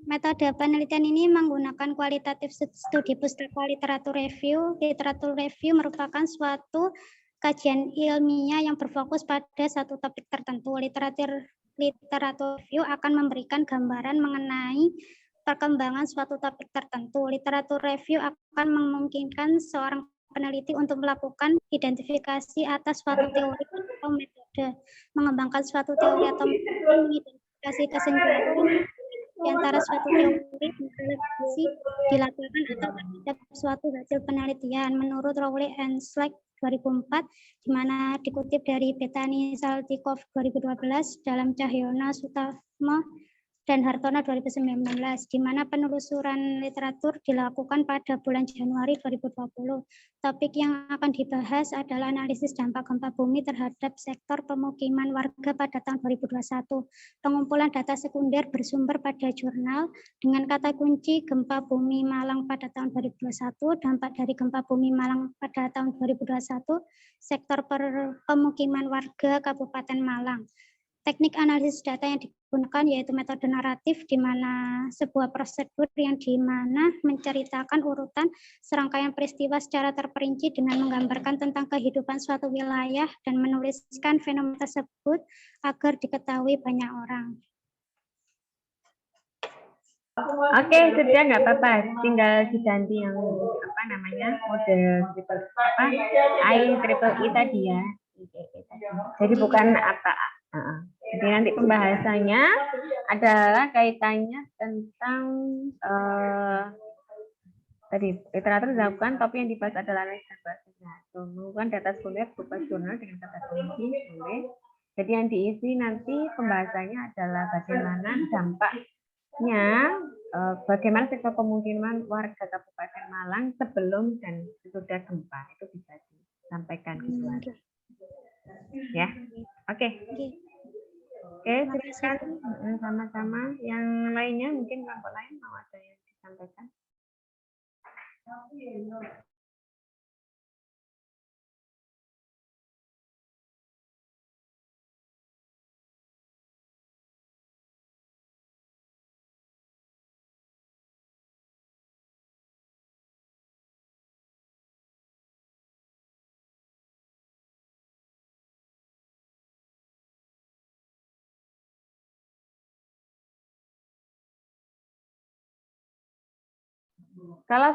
S4: Metode penelitian ini menggunakan kualitatif studi pustaka literatur review. Literatur review merupakan suatu kajian ilmiah yang berfokus pada satu topik tertentu. Literatur review akan memberikan gambaran mengenai perkembangan suatu topik tertentu. Literatur review akan memungkinkan seorang peneliti untuk melakukan identifikasi atas suatu teori atau metode, mengembangkan suatu teori atau metode, mengidentifikasi kesenjangan di antara suatu teori intelektuasi di lapangan atau terhadap suatu hasil penelitian. Menurut Rowley and Slack 2004, di mana dikutip dari Bethany Saltykov 2012 dalam Cahyono Sutarmo dan Hartono 2019, di mana penelusuran literatur dilakukan pada bulan Januari 2020. Topik yang akan dibahas adalah analisis dampak gempa bumi terhadap sektor pemukiman warga pada tahun 2021. Pengumpulan data sekunder bersumber pada jurnal dengan kata kunci gempa bumi Malang pada tahun 2021, dampak dari gempa bumi Malang pada tahun 2021, sektor pemukiman warga Kabupaten Malang. Teknik analisis data yang digunakan yaitu metode naratif, di mana sebuah prosedur yang di mana menceritakan urutan serangkaian peristiwa secara terperinci dengan menggambarkan tentang kehidupan suatu wilayah dan menuliskan fenomena tersebut agar diketahui banyak orang.
S1: Oke, sudah nggak apa-apa, tinggal diganti yang apa namanya mode IEEE tadi ya. Jadi bukan apa. Jadi nanti pembahasannya adalah kaitannya tentang tadi literatur dilakukan, tapi yang dibahas adalah analisis bahasanya. Menggunakan data sekunder berupa jurnal dengan kata kunci boleh. Jadi yang diisi nanti pembahasannya adalah bagaimana dampaknya, bagaimana sektor pemukiman warga Kabupaten Malang sebelum dan sesudah gempa, itu bisa disampaikan gitu. Ya, oke. Oke, silakan sama-sama. Yang lainnya mungkin kelompok lain mau ada yang disampaikan. Kalau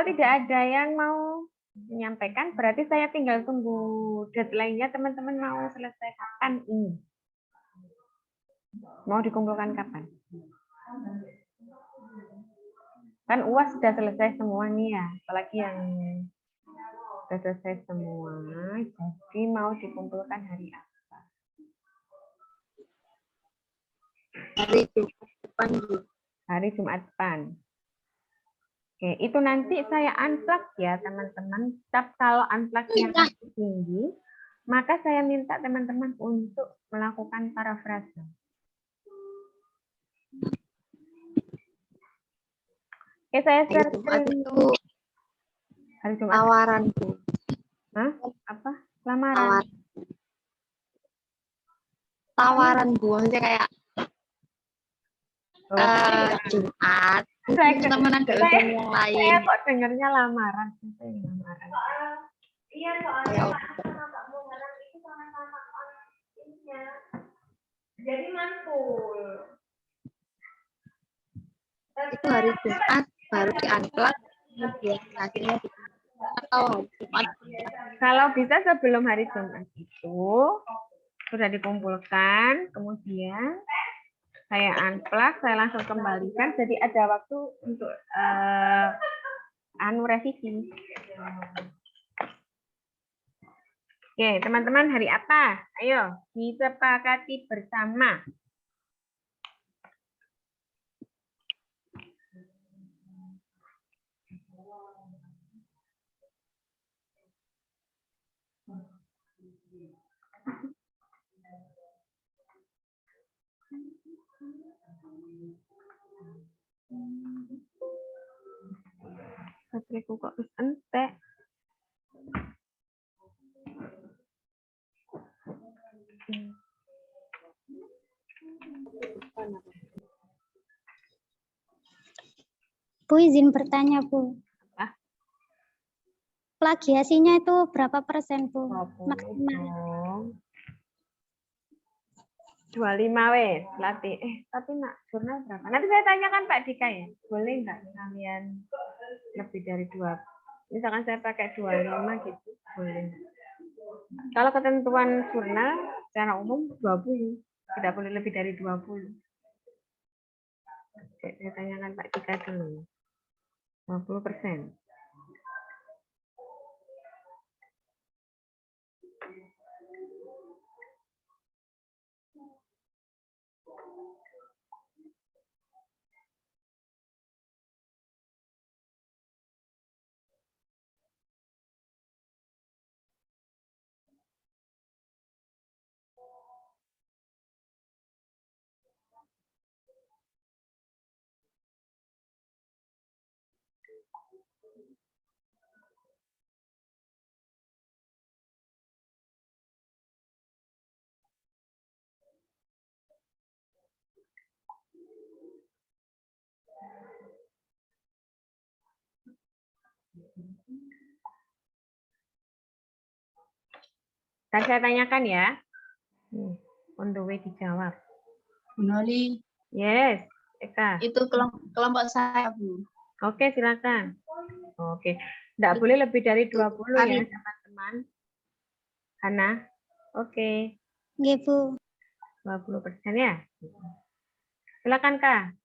S1: tidak ada yang mau menyampaikan, berarti saya tinggal tunggu deadline-nya teman-teman mau selesai kapan ini. Mau dikumpulkan kapan? Kan UAS sudah selesai semua nih ya, apalagi yang sudah selesai semua, jadi mau dikumpulkan hari apa?
S2: Hari Jumat depan, Bu.
S1: Hari Jumat depan. Oke, itu nanti saya unplug ya teman-teman. Kalau unplug-nya masih tinggi, maka saya minta teman-teman untuk melakukan parafrase. Oke, saya
S3: Hari
S1: share
S3: Jumat
S1: screen.
S3: itu
S1: Hari Jumat.
S3: tawaran, Bu.
S1: Hah? Apa? Lamaran.
S3: Tawaran, Bu. Maksudnya kayak Jumat. Teman-teman ada event yang lain.
S1: Saya kok dengarnya lamaran. Lamaran. Iya, soalnya lamaran itu sama-sama ininya. Jadi mantul.
S3: Itu hari Jumat baru di-unplug, kemudian akhirnya atau hari Jumat.
S1: Kalau bisa sebelum hari Jumat itu sudah dikumpulkan, kemudian saya unplug, saya langsung kembalikan, jadi ada waktu untuk revisi. Oke, teman-teman, hari apa? Ayo, disepakati bersama. Bateraiku kok wis entek.
S4: Bu, izin bertanya, Bu.
S1: Apa?
S4: Plagiasinya itu berapa persen, Bu?
S1: 20
S4: Maksimal.
S1: dong. 25 wes, latih. Tapi nak jurnal berapa? Nanti saya tanyakan Pak Dika ya. Boleh nggak kalian lebih dari 2? Misalkan saya pakai 25 gitu, boleh. Kalau ketentuan jurnal secara umum 20, tidak boleh lebih dari 20. Saya tanyakan Pak Dika dulu. 20%. Dan saya tanyakan ya. On the way dijawab.
S5: Noli,
S1: Yes, Eka.
S5: itu kelompok saya, Bu.
S1: Oke, silakan. Oke, tidak boleh lebih dari 20 ya, teman-teman. Hana, oke.
S4: Nggih, Bu.
S1: 20% ya. Silakan, Kak.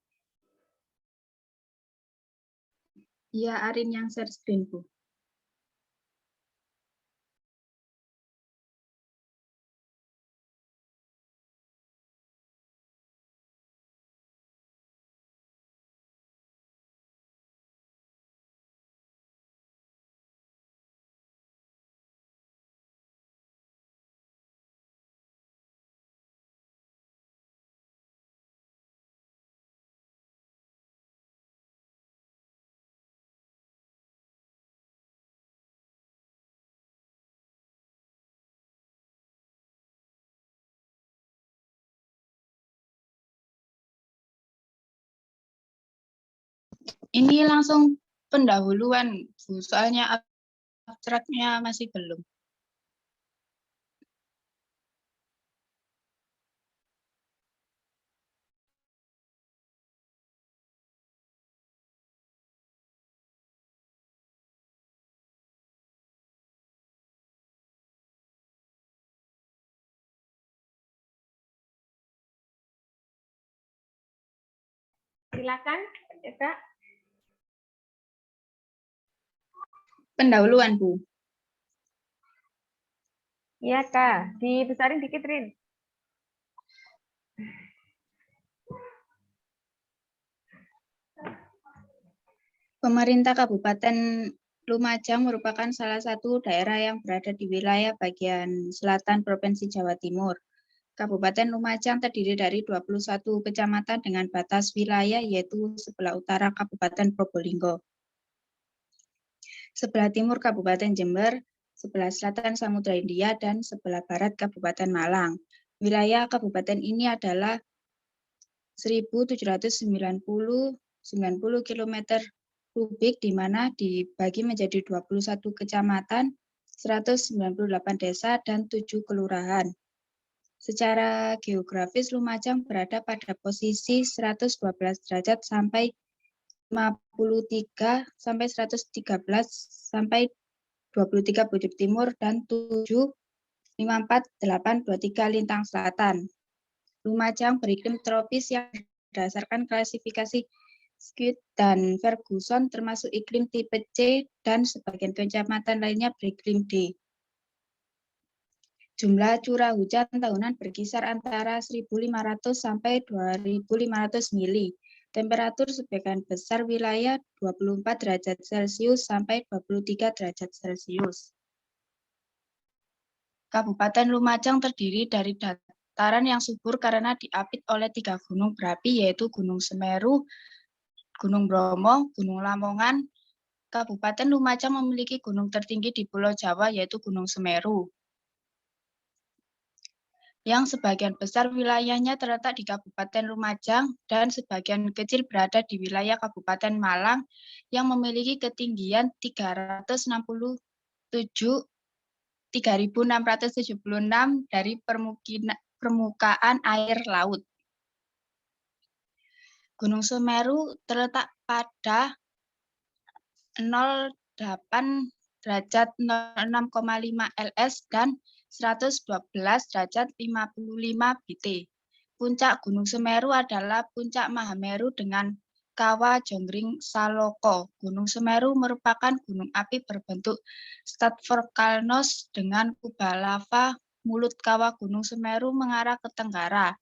S5: Iya, Arin yang share screen, Bu. Ini langsung pendahuluan, Bu. Soalnya abstraknya masih belum.
S1: Silakan, Kak.
S5: Pendahuluan, Bu.
S1: Iya, Kak. Dibesarin dikit, Rin.
S5: Pemerintah Kabupaten Lumajang merupakan salah satu daerah yang berada di wilayah bagian selatan Provinsi Jawa Timur. Kabupaten Lumajang terdiri dari 21 kecamatan dengan batas wilayah yaitu sebelah utara Kabupaten Probolinggo, sebelah timur Kabupaten Jember, sebelah selatan Samudra Hindia, dan sebelah barat Kabupaten Malang. Wilayah kabupaten ini adalah 1.790 km kubik, di mana dibagi menjadi 21 kecamatan, 198 desa, dan 7 kelurahan. Secara geografis, Lumajang berada pada posisi 112 derajat sampai 53 sampai 113 sampai 23 bujur timur dan 754,823 lintang selatan. Lumajang beriklim tropis yang berdasarkan klasifikasi Schitt dan Ferguson, termasuk iklim tipe C, dan sebagian kecamatan lainnya beriklim D. Jumlah curah hujan tahunan berkisar antara 1.500 sampai 2.500 mili. Temperatur sebagian besar wilayah 24 derajat Celcius sampai 23 derajat Celcius. Kabupaten Lumajang terdiri dari dataran yang subur karena diapit oleh 3 gunung berapi, yaitu Gunung Semeru, Gunung Bromo, Gunung Lamongan. Kabupaten Lumajang memiliki gunung tertinggi di Pulau Jawa, yaitu Gunung Semeru, yang sebagian besar wilayahnya terletak di Kabupaten Lumajang dan sebagian kecil berada di wilayah Kabupaten Malang yang memiliki ketinggian 3.676 dari permukaan air laut. Gunung Semeru terletak pada 08 derajat 06,5 ls dan 112 derajat 55 bt. Puncak Gunung Semeru adalah Puncak Mahameru dengan Kawah Jonggring Saloko. Gunung Semeru merupakan gunung api berbentuk stratosferkalnos dengan kubah lava. Mulut kawah Gunung Semeru mengarah ke tenggara,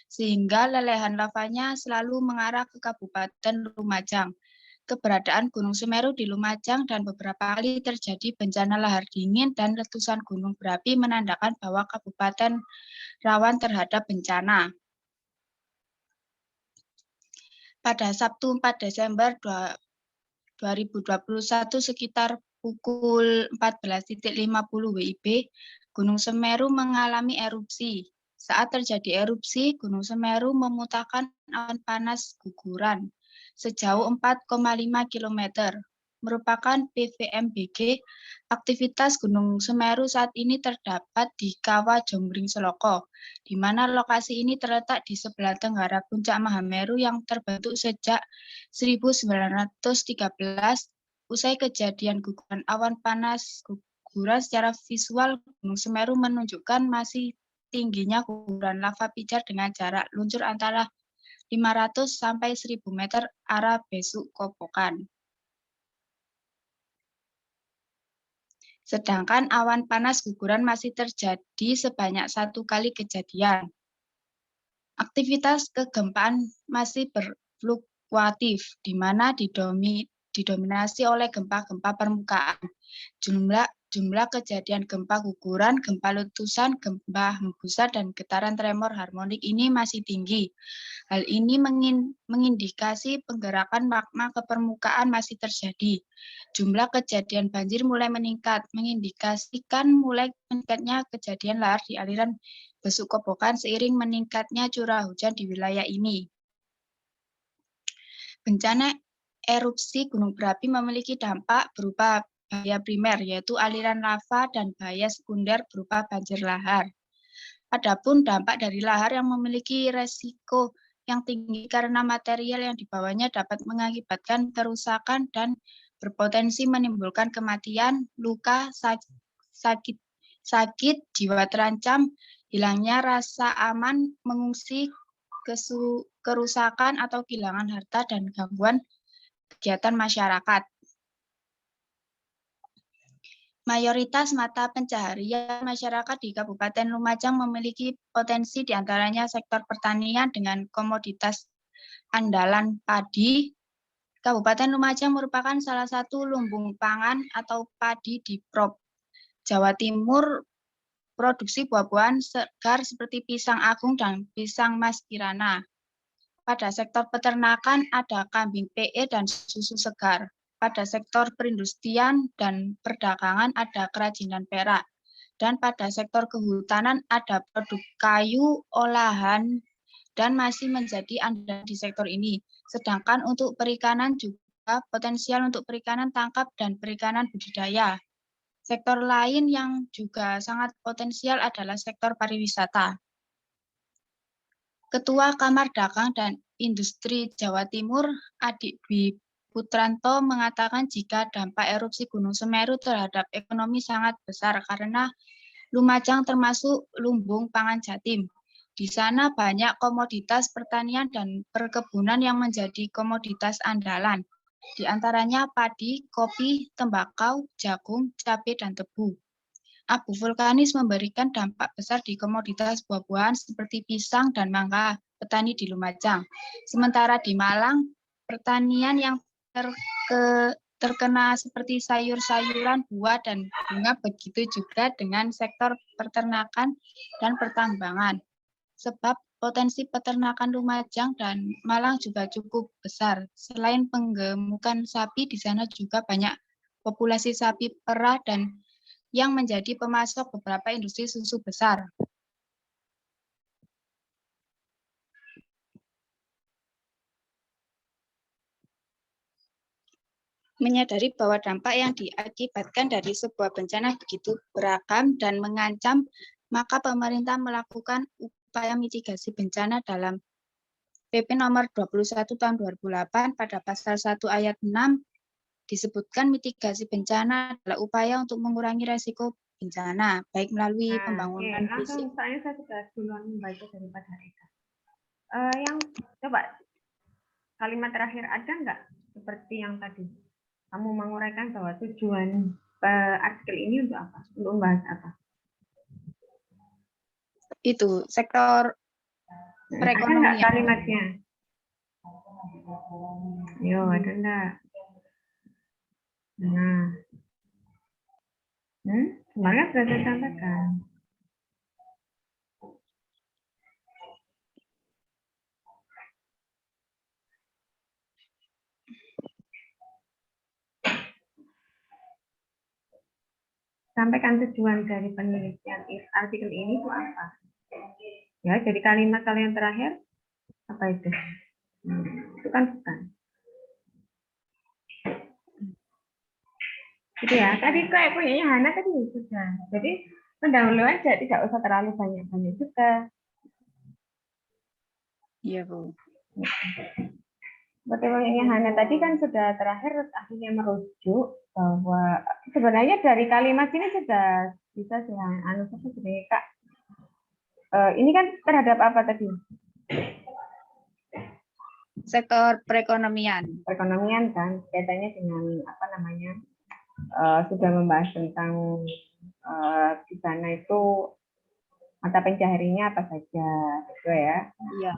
S5: sehingga lelehan lavanya selalu mengarah ke Kabupaten Lumajang. Keberadaan Gunung Semeru di Lumajang dan beberapa kali terjadi bencana lahar dingin dan letusan gunung berapi menandakan bahwa kabupaten rawan terhadap bencana. Pada Sabtu 4 Desember 2021 sekitar pukul 14.50 WIB, Gunung Semeru mengalami erupsi. Saat terjadi erupsi, Gunung Semeru memutahkan awan panas guguran sejauh 4,5 km. Merupakan PVMBG, aktivitas Gunung Semeru saat ini terdapat di Kawah Jonggring Saloko, di mana lokasi ini terletak di sebelah tenggara Puncak Mahameru yang terbentuk sejak 1913. Usai kejadian guguran awan panas guguran, secara visual Gunung Semeru menunjukkan masih tingginya guguran lava pijar dengan jarak luncur antara 500 sampai 1.000 meter arah Besuk Kopokan. Sedangkan awan panas guguran masih terjadi sebanyak 1 kali kejadian. Aktivitas kegempaan masih berfluktuatif, di mana didominasi oleh gempa-gempa permukaan. Jumlah kejadian gempa guguran, gempa letusan, gempa hembusan, dan getaran tremor harmonik ini masih tinggi. Hal ini mengindikasi penggerakan magma ke permukaan masih terjadi. Jumlah kejadian banjir mulai meningkat, mengindikasikan mulai meningkatnya kejadian lahar di aliran Besuk Kopokan seiring meningkatnya curah hujan di wilayah ini. Bencana erupsi gunung berapi memiliki dampak berupa bahaya primer, yaitu aliran lava, dan bahaya sekunder berupa banjir lahar. Adapun dampak dari lahar yang memiliki resiko yang tinggi karena material yang dibawanya dapat mengakibatkan kerusakan dan berpotensi menimbulkan kematian, luka, sakit, jiwa terancam, hilangnya rasa aman, mengungsi, kerusakan atau kehilangan harta dan gangguan kegiatan masyarakat. Mayoritas mata pencaharian masyarakat di Kabupaten Lumajang memiliki potensi diantaranya sektor pertanian dengan komoditas andalan padi. Kabupaten Lumajang merupakan salah satu lumbung pangan atau padi di Prov. Jawa Timur produksi buah-buahan segar seperti pisang agung dan pisang mas kirana. Pada sektor peternakan ada kambing PE dan susu segar. Pada sektor perindustrian dan perdagangan ada kerajinan perak. Dan pada sektor kehutanan ada produk kayu, olahan, dan masih menjadi andalan di sektor ini. Sedangkan untuk perikanan juga potensial untuk perikanan tangkap dan perikanan budidaya. Sektor lain yang juga sangat potensial adalah sektor pariwisata. Ketua Kamar Dagang dan Industri Jawa Timur, Adik Dwi Putranto, mengatakan jika dampak erupsi Gunung Semeru terhadap ekonomi sangat besar karena Lumajang termasuk lumbung pangan Jatim. Di sana banyak komoditas pertanian dan perkebunan yang menjadi komoditas andalan. Di antaranya padi, kopi, tembakau, jagung, cabai, dan tebu. Abu vulkanis memberikan dampak besar di komoditas buah-buahan seperti pisang dan mangga petani di Lumajang. Sementara di Malang, pertanian yang terkena seperti sayur-sayuran, buah, dan bunga, begitu juga dengan sektor peternakan dan pertambangan. Sebab potensi peternakan Lumajang dan Malang juga cukup besar. Selain penggemukan sapi, di sana juga banyak populasi sapi perah dan yang menjadi pemasok beberapa industri susu besar. Menyadari bahwa dampak yang diakibatkan dari sebuah bencana begitu beragam dan mengancam, maka pemerintah melakukan upaya mitigasi bencana dalam PP nomor 21 tahun 2008 pada pasal 1 ayat 6 disebutkan mitigasi bencana adalah upaya untuk mengurangi resiko bencana, baik melalui pembangunan fisik.
S1: Langsung, soalnya saya sudah duluan membaca daripada Eka. Yang coba kalimat terakhir ada nggak seperti yang tadi? Kamu menguraikan bahwa tujuan artikel ini untuk apa? Untuk membahas apa?
S5: Itu sektor perekonomian.
S1: Ada nggak kalimatnya? Yo, ada nggak? Nah, sebenarnya sudah saya sampaikan. Sampaikan tujuan dari penelitian artikel ini itu apa? Ya, jadi kalimat kalian terakhir apa itu? Itu kan bukan. Gitu ya. Tadi kayak punyanya Hana tadi sudah. Jadi pendahuluan aja, tidak usah terlalu banyak-banyak juga.
S5: Iya, Bu.
S1: Seperti punyanya Hana tadi kan sudah terakhir akhirnya merujuk bahwa sebenarnya dari kalimat ini sudah bisa sih anu sebenarnya Kak. Ini kan terhadap apa tadi?
S5: Sektor perekonomian.
S1: Perekonomian kan kaitannya dengan apa namanya? Sudah membahas tentang di sana itu mata pencahariannya apa saja, gitu ya?
S5: Iya.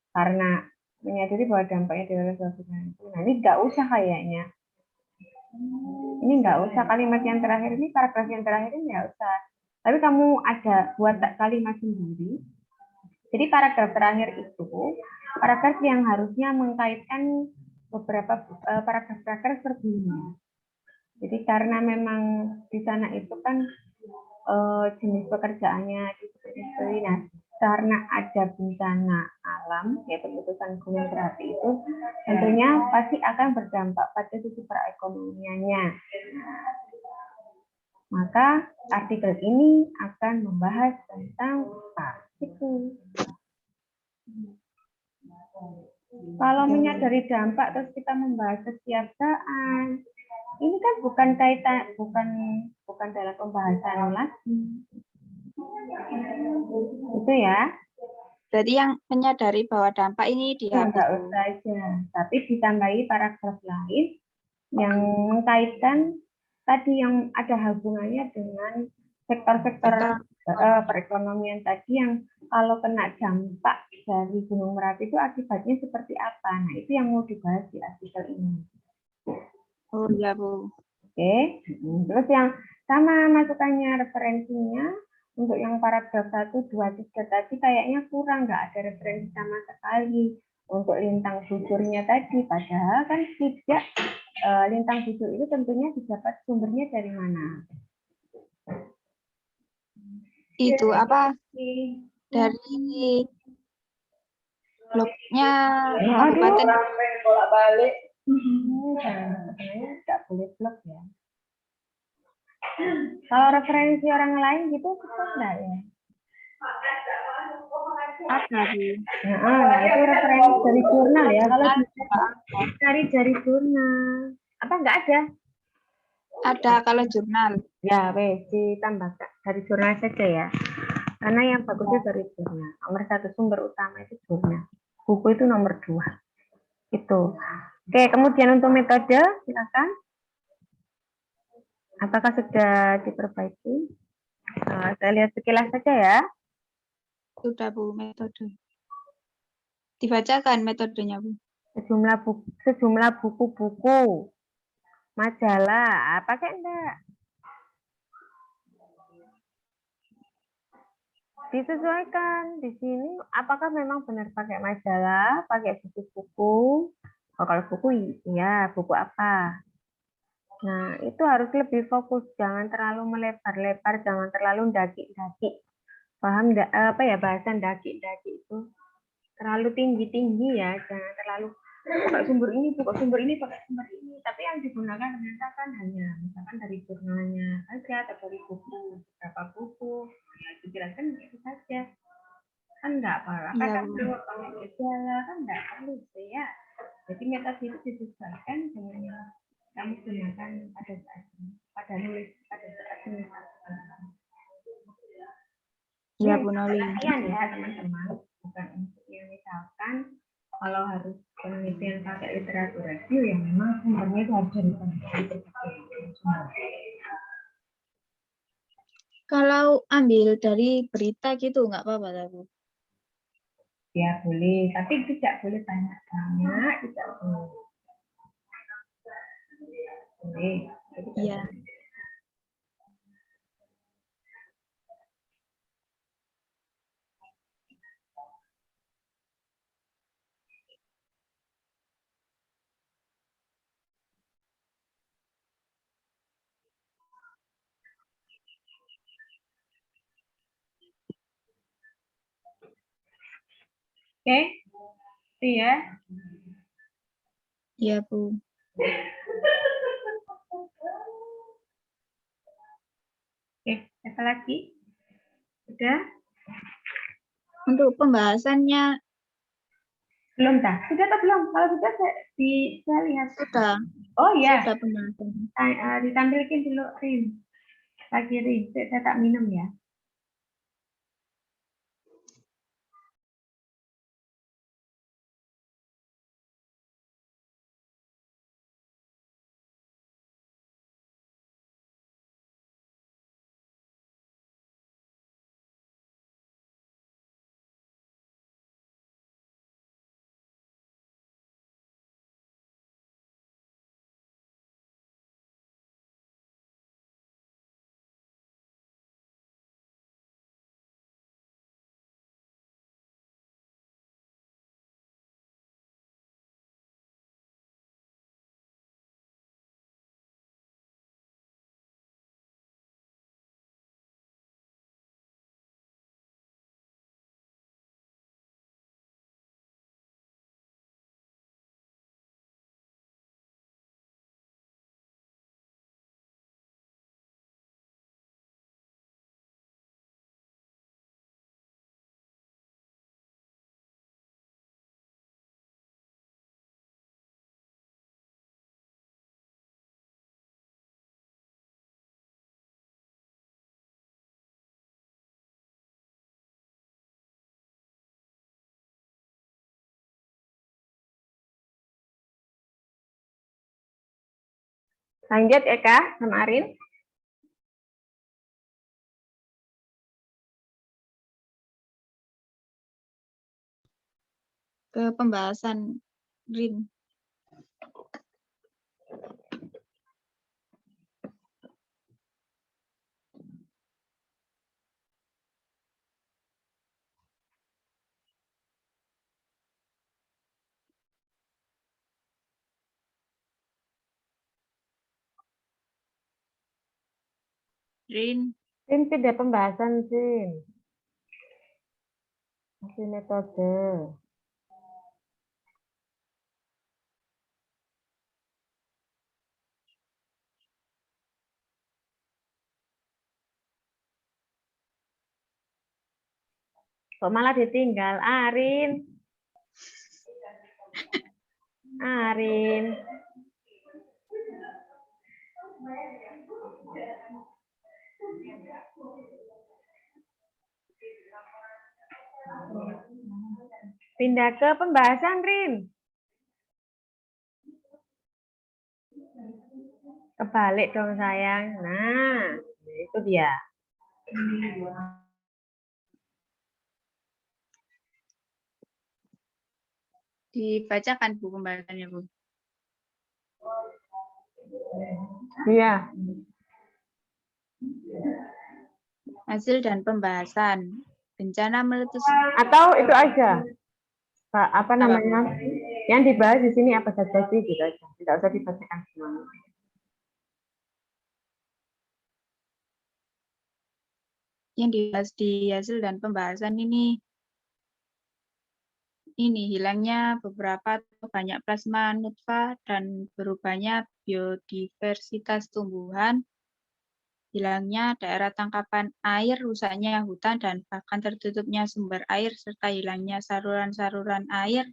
S1: Karena menyadari bahwa dampaknya dari suatu itu, nah ini nggak usah kayaknya. Ini nggak usah kalimat yang terakhir ini, paragraf yang terakhir ini nggak usah. Tapi kamu ada buat kalimat sendiri. Jadi paragraf terakhir itu paragraf yang harusnya mengkaitkan beberapa paragraf sebelumnya. Jadi karena memang di sana itu kan jenis pekerjaannya seperti itu. Nah, karena ada bencana alam, yaitu letusan gunung berapi itu, tentunya pasti akan berdampak pada sisi perekonomiannya. Maka artikel ini akan membahas tentang apa itu. Kalau menyadari dampak terus kita membahas kesiapsiagaan, ini kan bukan kaitan, bukan dalam pembahasan lagi. Itu ya.
S5: Berarti yang menyadari bahwa dampak ini dihapus,
S1: Nggak
S5: Bu.
S1: usah aja, tapi ditambahi paragraf lain yang mengkaitkan tadi yang ada hubungannya dengan sektor-sektor perekonomian tadi yang kalau kena dampak dari Gunung Merapi itu akibatnya seperti apa. Nah, itu yang mau dibahas di artikel ini.
S5: Oh iya, Bu.
S1: Oke. Terus yang sama masukannya referensinya untuk yang paragraf 1, 2, 3 tadi kayaknya kurang, nggak ada referensi sama sekali. Untuk lintang bujurnya tadi, padahal kan tidak lintang bujur itu tentunya didapat sumbernya dari mana?
S5: Itu apa? Dari blognya Kabupaten.
S1: bolak-balik. Nggak boleh blog ya. Kalau referensi orang lain gitu kita enggak ya?
S5: Ada, Bu.
S1: Nah, itu referensi dari jurnal ya. Kalau cari dari jurnal, apa enggak ada?
S5: Ada kalau jurnal.
S1: Ya, wes ditambahkan dari jurnal saja ya. Karena yang bagusnya dari jurnal. Nomor 1 sumber utama itu jurnal. Buku itu nomor 2. Itu. Oke, kemudian untuk metode, silakan. Apakah sudah diperbaiki? Saya lihat sekilas saja ya.
S5: Sudah, Bu, metode. Dibacakan metodenya, Bu.
S1: Sejumlah buku-buku, majalah, pakai enggak? Disesuaikan di sini. Apakah memang benar pakai majalah, pakai buku-buku? Oh, kalau buku, ya buku apa? Nah, itu harus lebih fokus, jangan terlalu melebar-lebar, jangan terlalu daki-daki. Paham enggak? Apa ya bahasan daki-daki itu? Terlalu tinggi-tinggi ya, jangan terlalu pakai sumber ini, pakai sumber ini, pakai sumber ini. Tapi yang digunakan ternyata kan hanya misalkan dari jurnalnya saja atau dari buku, beberapa buku. Ya, dijelaskan itu saja. Kan enggak apa-apa,
S5: Iya,
S1: kan
S5: Bu.
S1: pakai gejala, kan enggak perlu ya. Jadi metode itu disesuaikan dengan yang kamu gunakan pada saat ini, pada saat ini.
S5: Iya, Bu Noli.
S1: Latihan ya teman-teman, bukan untuk yang misalkan kalau harus penelitian pakai literatur review yang memang sumbernya itu harus dari
S5: Kalau ambil dari berita gitu nggak apa-apa, Bu.
S1: ya boleh, tapi tidak boleh banyak-banyak, tidak boleh. Boleh.
S5: Iya.
S1: Oke, itu ya.
S5: Iya, Bu.
S1: Oke, apa lagi? Sudah?
S5: Untuk pembahasannya
S1: Belum dah? Sudah atau belum? Kalau sudah saya lihat.
S5: sudah.
S1: Oh ya,
S5: Sudah pembahasannya.
S1: ditampilkan dulu Rin. Lagi Rin, saya tak minum ya. Lanjut Eka sama Arin.
S5: Ke pembahasan Rin. Rin.
S1: Rin tidak pembahasan Rin. Masih metode. Kok malah ditinggal Arin? Arin. Pindah ke pembahasan Rin. Kebalik dong sayang. Nah, itu dia.
S5: Dibacakan Bu pembahasannya Bu.
S1: Iya.
S5: Hasil dan pembahasan. Bencana meletus.
S1: Atau itu aja. Pak, apa namanya? Yang dibahas di sini apa saja sih gitu aja. Tidak usah dibacakan semuanya.
S5: Yang dibahas di hasil dan pembahasan ini hilangnya beberapa atau banyak plasma nutfah dan berubahnya biodiversitas tumbuhan, hilangnya daerah tangkapan air, rusaknya hutan, dan bahkan tertutupnya sumber air, serta hilangnya saluran-saluran air,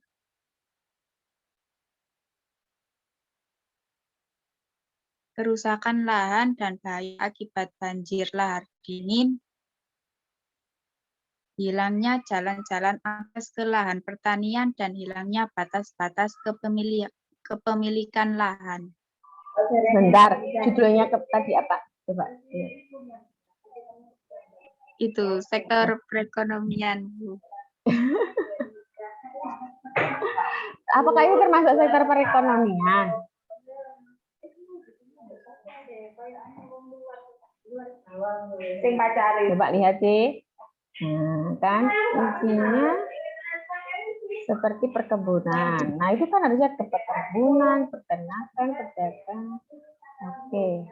S5: kerusakan lahan, dan bahaya akibat banjir lahar dingin, hilangnya jalan-jalan akses ke lahan pertanian, dan hilangnya batas-batas kepemilikan lahan.
S1: Bentar, judulnya tadi apa? Coba.
S5: Itu sektor perekonomian, Bu.
S1: Apakah itu termasuk sektor perekonomian? Coba lihat sih. Nah, kan isinya seperti perkebunan. Nah, itu kan harusnya ke perkebunan, peternakan, pedagang. Oke.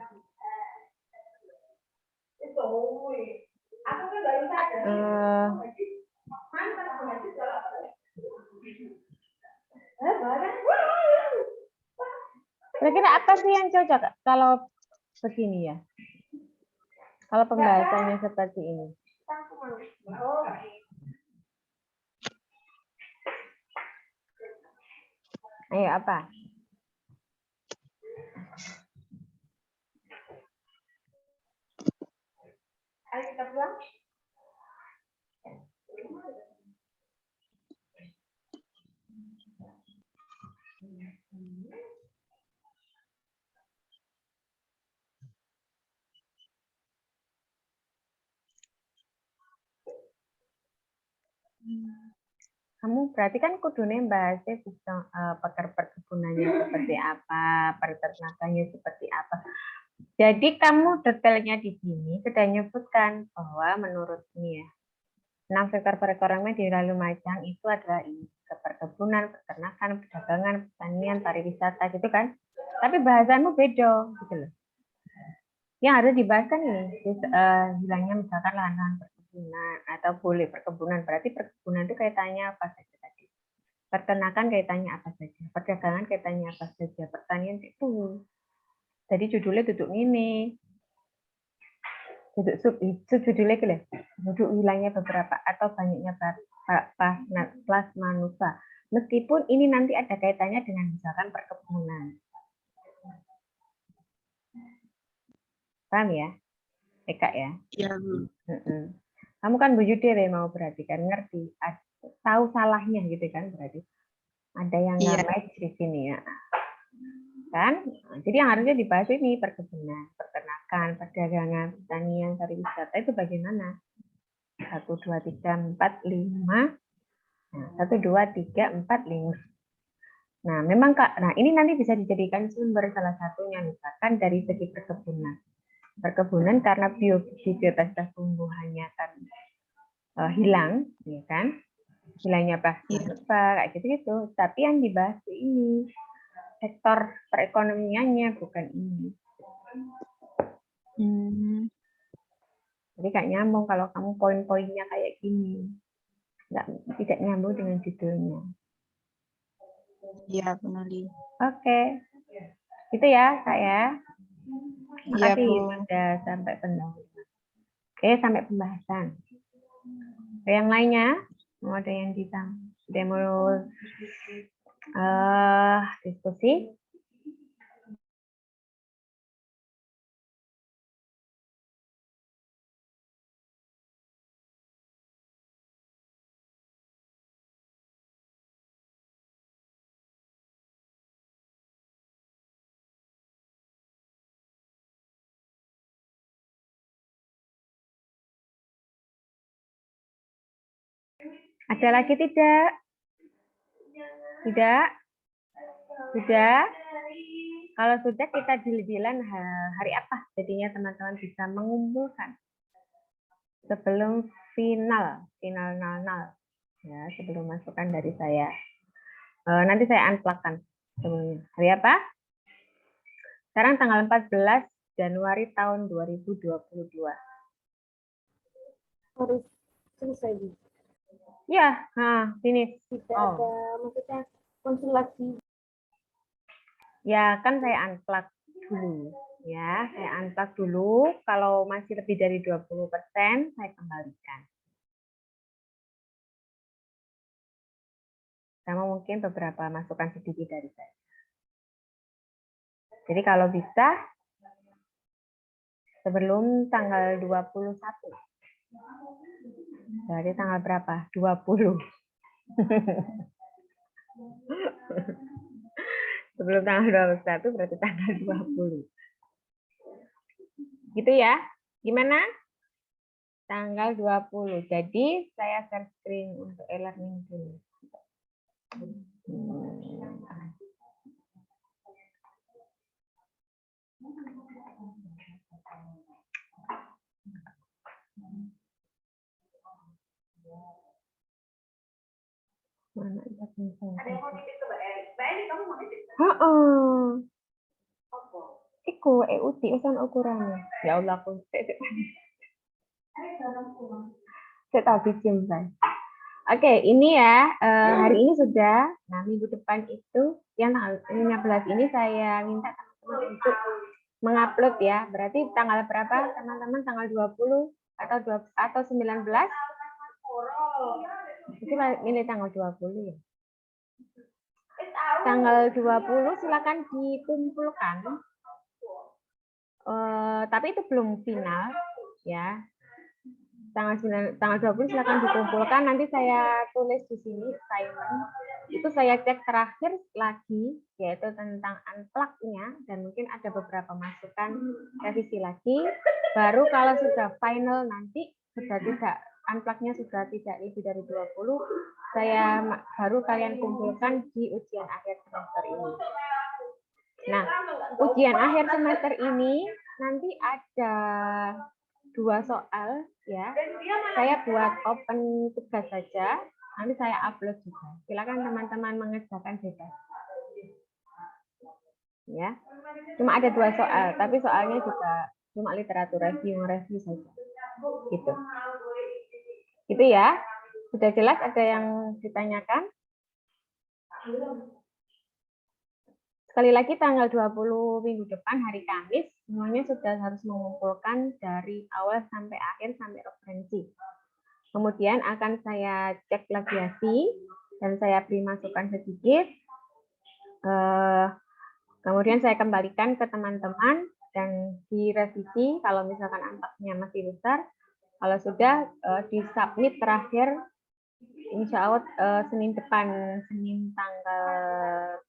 S1: Kira-kira apa sih yang cocok kalau begini ya? Kalau pembahasannya seperti ini. Ayo apa? Ayo kita pulang. Kamu berarti kan kudune bahasnya bisa perkebunannya seperti apa, peternakannya seperti apa. Jadi kamu detailnya di sini sudah menyebutkan bahwa menurut ini ya, 6 sektor perekonomian di Lumajang itu adalah ini, perkebunan, peternakan, perdagangan, pertanian, pariwisata gitu kan. Tapi bahasanmu beda gitu loh. Yang harus dibahas kan ini, hilangnya misalkan lahan-lahan perkebunan atau boleh perkebunan, berarti perkebunan itu kaitannya apa saja tadi. Peternakan kaitannya apa saja, perdagangan kaitannya apa saja, pertanian itu. Jadi judulnya duduk ini. Duduk subjudulnya gitu, duduk hilangnya beberapa atau banyaknya plasma nutfah. Meskipun ini nanti ada kaitannya dengan misalkan perkebunan. Paham ya? Eka ya?
S5: Iya, Bu.
S1: Kamu kan Bu Yudi mau berarti kan ngerti, tahu salahnya gitu kan berarti. Ada yang nggak match di sini ya. kan? Nah, jadi yang harusnya dibahas ini perkebunan, peternakan, perdagangan, pertanian, pariwisata itu bagaimana? 1, 2, 3, 4, 5. Nah, 1, 2, 3, 4, 5. Nah, memang Kak, nah ini nanti bisa dijadikan sumber salah satunya misalkan dari segi perkebunan. Perkebunan karena biodiversitas tumbuhannya kan hilang, ya kan? Hilangnya plastik, kayak gitu-gitu. Tapi yang dibahas ini sektor perekonomiannya, bukan ini. Jadi kayak nyambung kalau kamu poin-poinnya kayak gini. Tidak nyambung dengan judulnya.
S5: Iya, Bu Noli.
S1: Oke. Itu ya, Kak ya.
S5: Iya,
S1: Makasih
S5: Bu.
S1: sudah sampai pendahuluan. Oke, sampai pembahasan. Ada yang lainnya? Mau ada yang mau diskusi? Ada lagi tidak? Tidak? Sudah? Kalau sudah kita deal-dealan hari apa jadinya teman-teman bisa mengumpulkan sebelum final ya, sebelum masukan dari saya. Nanti saya unplug-kan sebelumnya. Hari apa? Sekarang tanggal 14 Januari tahun 2022.
S2: Harus selesai, Bu.
S1: Ya, nah, finish.
S2: Tidak ada, maksudnya konsultasi.
S1: Ya, kan saya unplug dulu. Ya, saya unplug dulu. Kalau masih lebih dari 20%, saya kembalikan. Sama mungkin beberapa masukan sedikit dari saya. Jadi kalau bisa, sebelum tanggal 21. Berarti tanggal berapa? 20. Sebelum tanggal 21 berarti tanggal 20. Gitu ya. Gimana? Tanggal 20. Jadi saya share screen untuk e-learning dulu. Mana Iku uti usan ukurannya. Ya Allah aku saya tahu bikin saya. Oke, ini ya hari ini sudah. Nah, minggu depan itu yang tanggal 15 ini saya minta teman-teman untuk mengupload ya. Berarti tanggal berapa teman-teman? Tanggal 20 atau 19? Itu milih tanggal 20 ya. Tanggal 20 silakan dikumpulkan. Tapi itu belum final ya. Tanggal 20 silakan dikumpulkan, nanti saya tulis di sini assignment. Itu saya cek terakhir lagi yaitu tentang unplug-nya dan mungkin ada beberapa masukan revisi lagi. Baru kalau sudah final nanti sudah tidak unplug-nya sudah tidak lebih dari 20, saya baru kalian kumpulkan di ujian akhir semester ini. Nah, ujian akhir semester ini nanti ada 2 soal ya. Saya buat open tugas saja, nanti saya upload juga. Silakan teman-teman mengerjakan bebas. Ya. Cuma ada 2 soal, tapi soalnya juga cuma literatur review saja. Gitu. Gitu ya. Sudah jelas, ada yang ditanyakan? Sekali lagi tanggal 20 minggu depan hari Kamis semuanya sudah harus mengumpulkan dari awal sampai akhir sampai referensi. Kemudian akan saya cek plagiasi dan saya beri masukan sedikit. Kemudian saya kembalikan ke teman-teman dan direvisi kalau misalkan unplug-nya masih besar. Kalau sudah disubmit terakhir insya Allah Senin depan, Senin tanggal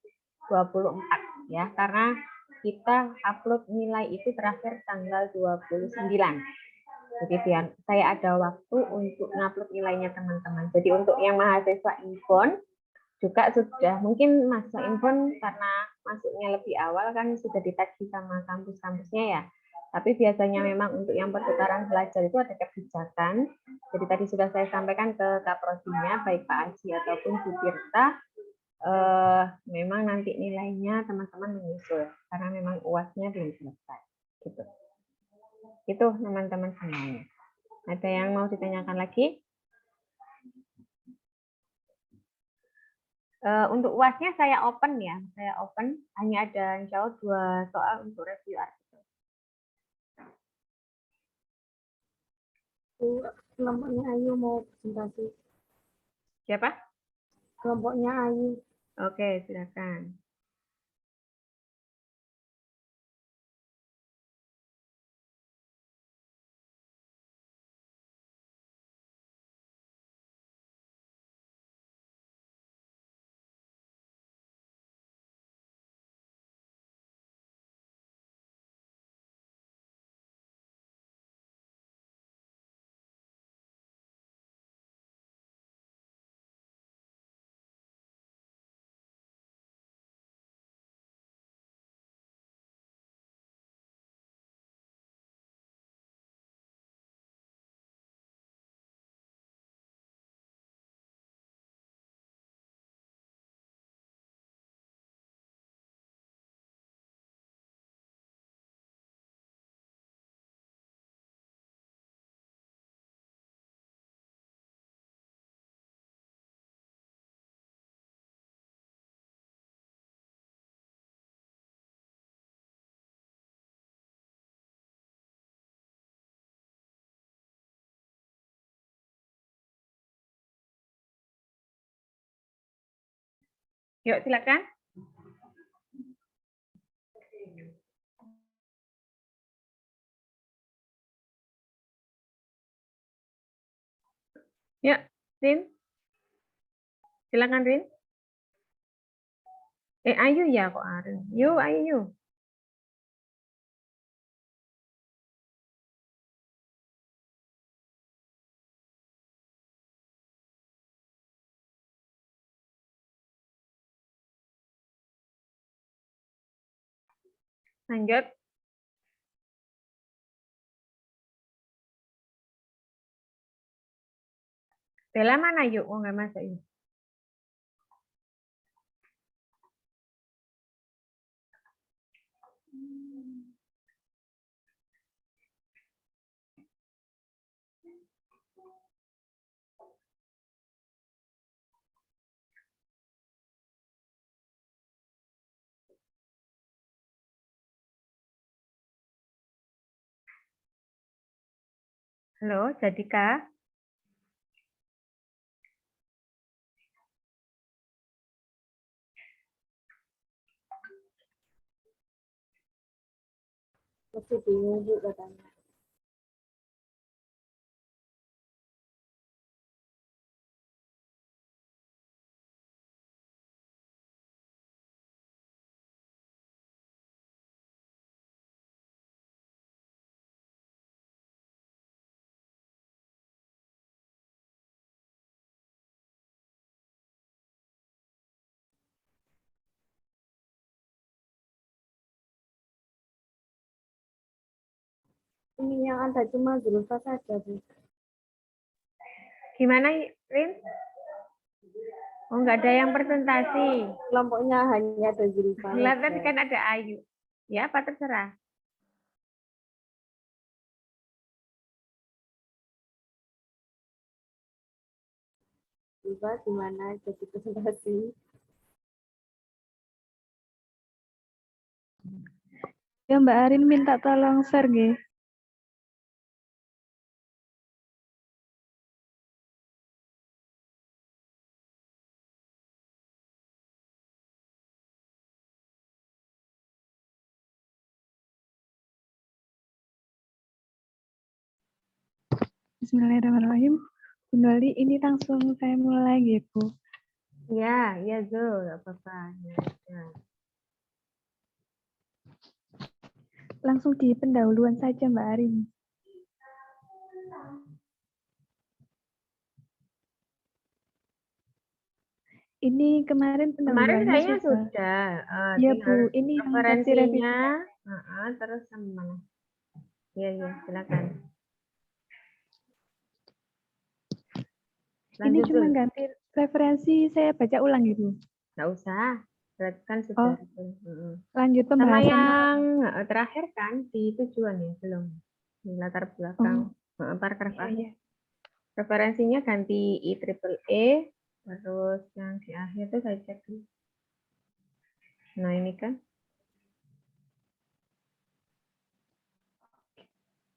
S1: 2024 ya, karena kita upload nilai itu terakhir tanggal 29. Jadi biar saya ada waktu untuk ngupload nilainya teman-teman. Jadi untuk yang mahasiswa Infon juga sudah mungkin mahasiswa Infon karena masuknya lebih awal kan sudah ditagih sama kampus-kampusnya ya. Tapi biasanya memang untuk yang pertukaran pelajar itu ada kebijakan. Jadi tadi sudah saya sampaikan ke Kaprodinya, baik Pak Aji ataupun Bu Tirta, memang nanti nilainya teman-teman menyusul karena memang UASnya belum selesai. Gitu. Itu teman-teman semuanya. Ada yang mau ditanyakan lagi? Untuk UASnya saya open ya, saya open. Hanya ada insya Allah 2 soal untuk review artikel.
S2: Kelompoknya Ayu mau presentasi.
S1: Siapa?
S2: Kelompoknya Ayu.
S1: Oke, silakan. Yuk, silakan. Yuk, Rin. Silakan, Rin. Ayu ya kok Arin. Yuk, Ayu. Lanjut. Bella mana yuk? Oh, nggak masuk yuk. Halo, jadikah?
S2: Masih bingung Bu katanya. Ini yang ada cuma Zulfa saja Bu.
S1: Gimana, Rin? Oh, nggak ada yang presentasi.
S2: Kelompoknya hanya ada Zulfa.
S1: Kelihatan
S2: saja.
S1: kan ada Ayu. Ya, apa terserah.
S2: Zulfa gimana jadi presentasi?
S6: Ya Mbak Arin minta tolong share nggih. Bismillahirrahmanirrahim. Bu Noli, ini langsung saya mulai ya Bu.
S1: Ya, ya Zul, nggak apa-apa. Ya.
S6: langsung di pendahuluan saja Mbak Arin. Ini kemarin
S1: Kemarin
S6: pendahuluannya
S1: kayaknya
S6: sudah.
S1: sudah.
S6: Iya
S1: Tinggal
S6: Bu, ini yang versi revisi.
S1: referensinya, terus sama mana? Iya, silakan.
S6: Ini
S1: Lanjut,
S6: cuma
S1: Zul.
S6: ganti referensi, saya baca ulang gitu.
S1: Nggak usah, berarti kan sudah.
S6: Lanjut
S1: Sama
S6: pembahasan.
S1: yang terakhir kan di tujuan ya, belum. Di latar belakang, paragraf
S6: Iya,
S1: akhir.
S6: iya.
S1: Referensinya ganti IEEE, terus yang di akhir itu saya cek dulu. Nah ini kan.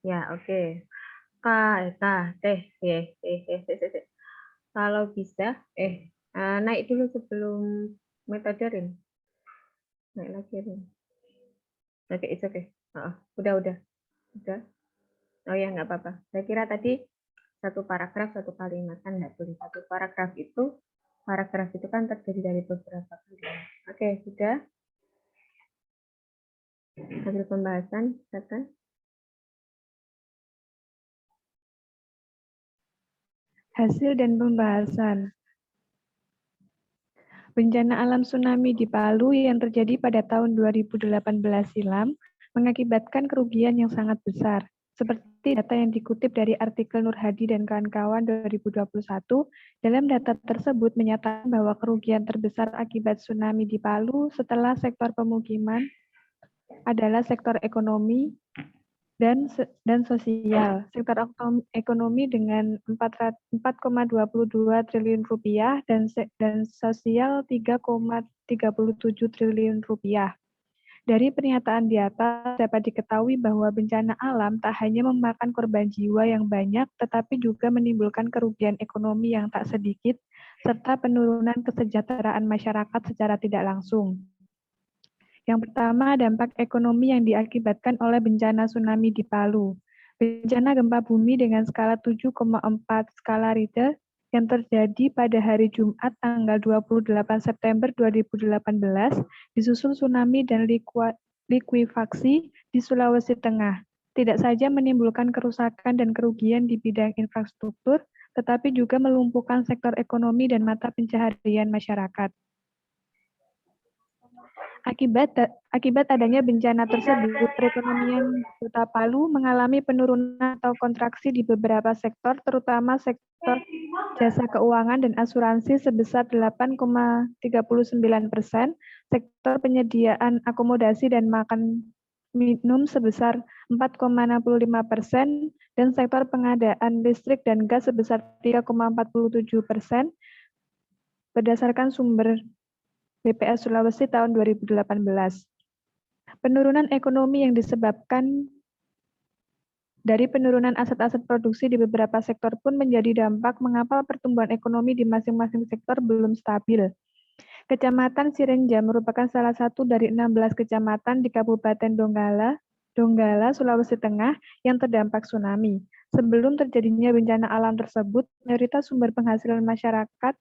S1: Ya, oke. T. Kalau bisa, naik dulu sebelum metode Rin. Naik lagi Rin. Oke, it's okay. Udah. Oh ya, nggak apa-apa. Saya kira tadi satu paragraf, satu kalimat. Kan nggak boleh. Satu paragraf itu kan terdiri dari beberapa kalimat. Oke, sudah. Hasil pembahasan, silakan.
S6: Hasil dan pembahasan. Bencana alam tsunami di Palu yang terjadi pada tahun 2018 silam mengakibatkan kerugian yang sangat besar. Seperti data yang dikutip dari artikel Nur Hadi dan kawan-kawan 2021, dalam data tersebut menyatakan bahwa kerugian terbesar akibat tsunami di Palu setelah sektor pemukiman adalah sektor ekonomi dan sosial. Sektor ekonomi dengan 4,22 triliun rupiah dan sosial 3,37 triliun rupiah. Dari pernyataan di atas dapat diketahui bahwa bencana alam tak hanya memakan korban jiwa yang banyak, tetapi juga menimbulkan kerugian ekonomi yang tak sedikit, serta penurunan kesejahteraan masyarakat secara tidak langsung. Yang pertama, dampak ekonomi yang diakibatkan oleh bencana tsunami di Palu. Bencana gempa bumi dengan skala 7,4 skala Richter yang terjadi pada hari Jumat tanggal 28 September 2018 disusul tsunami dan likuifaksi di Sulawesi Tengah. Tidak saja menimbulkan kerusakan dan kerugian di bidang infrastruktur, tetapi juga melumpuhkan sektor ekonomi dan mata pencaharian masyarakat. Akibat adanya bencana tersebut, perekonomian Kota Palu mengalami penurunan atau kontraksi di beberapa sektor, terutama sektor jasa keuangan dan asuransi sebesar 8,39%, sektor penyediaan akomodasi dan makan minum sebesar 4,65%, dan sektor pengadaan listrik dan gas sebesar 3,47%, berdasarkan sumber BPS Sulawesi tahun 2018. Penurunan ekonomi yang disebabkan dari penurunan aset-aset produksi di beberapa sektor pun menjadi dampak mengapa pertumbuhan ekonomi di masing-masing sektor belum stabil. Kecamatan Sirenja merupakan salah satu dari 16 kecamatan di Kabupaten Donggala, Sulawesi Tengah yang terdampak tsunami. Sebelum terjadinya bencana alam tersebut, mayoritas sumber penghasilan masyarakat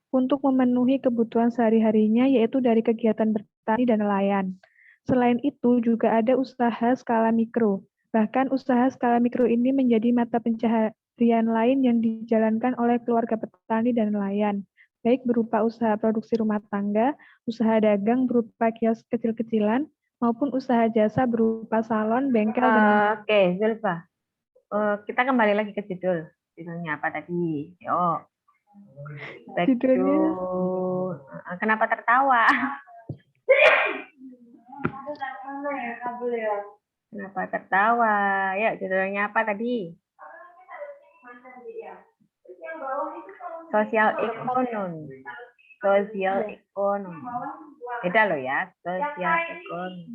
S6: untuk memenuhi kebutuhan sehari-harinya, yaitu dari kegiatan bertani dan nelayan. Selain itu, juga ada usaha skala mikro. Bahkan usaha skala mikro ini menjadi mata pencaharian lain yang dijalankan oleh keluarga petani dan nelayan, baik berupa usaha produksi rumah tangga, usaha dagang berupa kios kecil-kecilan, maupun usaha jasa berupa salon, bengkel, dan
S1: Oke, Zulfa. Kita kembali lagi ke judul. Judulnya apa tadi?
S6: judulnya
S1: Kenapa tertawa? Kenapa tertawa? Ya, judulnya apa tadi? Sosial ekonomi. Beda loh ya, sosial ekonomi.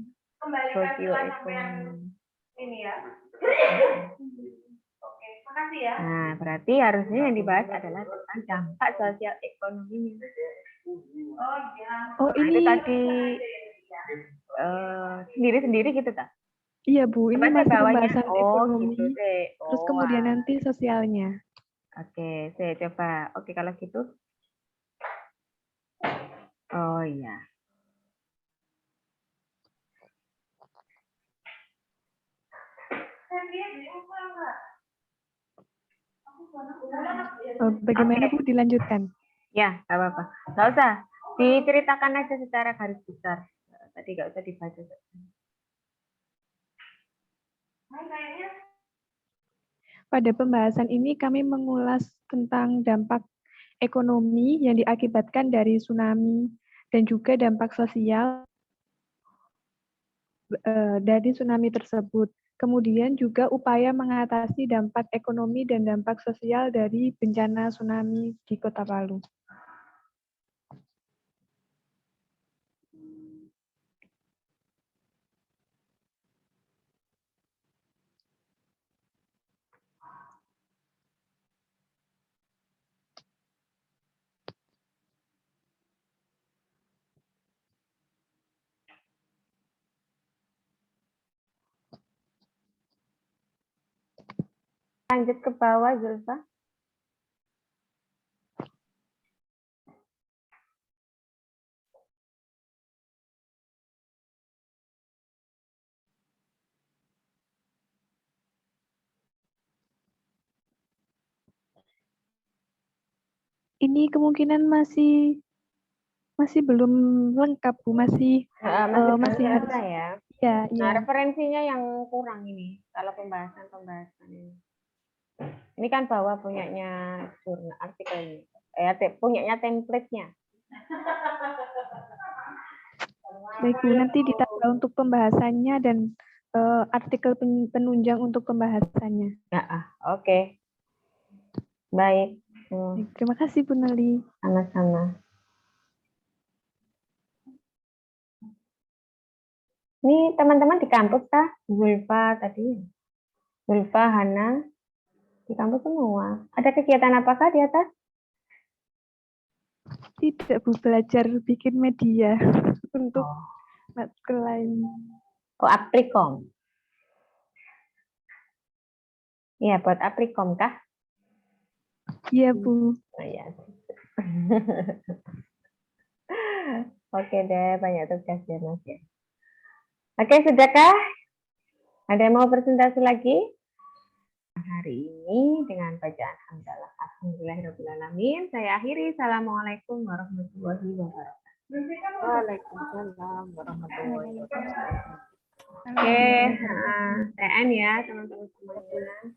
S1: Nah, berarti harusnya yang dibahas adalah tentang dampak sosial ekonomi.
S6: ini
S1: itu tadi sendiri-sendiri gitu tak?
S6: Iya Bu, ini
S1: Baca
S6: masih
S1: bawahnya.
S6: pembahasan
S1: Oh,
S6: ekonomi,
S1: gitu deh.
S6: terus kemudian nanti sosialnya.
S1: Oke, saya coba. Oke, kalau gitu. Oh iya.
S6: Bagaimana Bu dilanjutkan?
S1: Ya, nggak apa-apa. Nggak usah. Diceritakan aja secara garis besar. Tadi nggak usah dibaca.
S6: Pada pembahasan ini kami mengulas tentang dampak ekonomi yang diakibatkan dari tsunami dan juga dampak sosial dari tsunami tersebut. Kemudian juga upaya mengatasi dampak ekonomi dan dampak sosial dari bencana tsunami di Kota Palu.
S1: Lanjut ke bawah, Zulfa.
S6: Ini kemungkinan masih belum lengkap Bu, masih
S1: Masih
S6: harus
S1: selesai ya.
S6: ya,
S1: Nah,
S6: ya.
S1: referensinya yang kurang ini kalau pembahasan ini. Ini kan bawa punyanya jurnal artikelnya. Punyanya template-nya.
S6: Baik Bu, nanti ditambah untuk pembahasannya dan artikel penunjang untuk pembahasannya.
S1: Oke. Baik.
S6: Baik, terima kasih Bu Neli.
S1: Sama-sama. Ini teman-teman di kampus kah? Zulfa tadi. Zulfa, Hana. Di kampus semua. Ada kegiatan apakah di atas?
S6: Tidak Bu, belajar bikin media untuk matkul lain.
S1: Oh, Aprikom. Iya, buat Aprikom kah?
S6: Iya Bu.
S1: Oh, iya. Oke deh, banyak tugas ya Mas ya. Oke, sudahkah? Ada yang mau presentasi lagi? Hari ini dengan bacaan hamdalah. Alhamdulillahirrahmanirrahim. Saya akhiri. Assalamualaikum warahmatullahi wabarakatuh.
S2: Waalaikumsalam warahmatullahi wabarakatuh.
S1: Oke, TN ya teman-teman semuanya.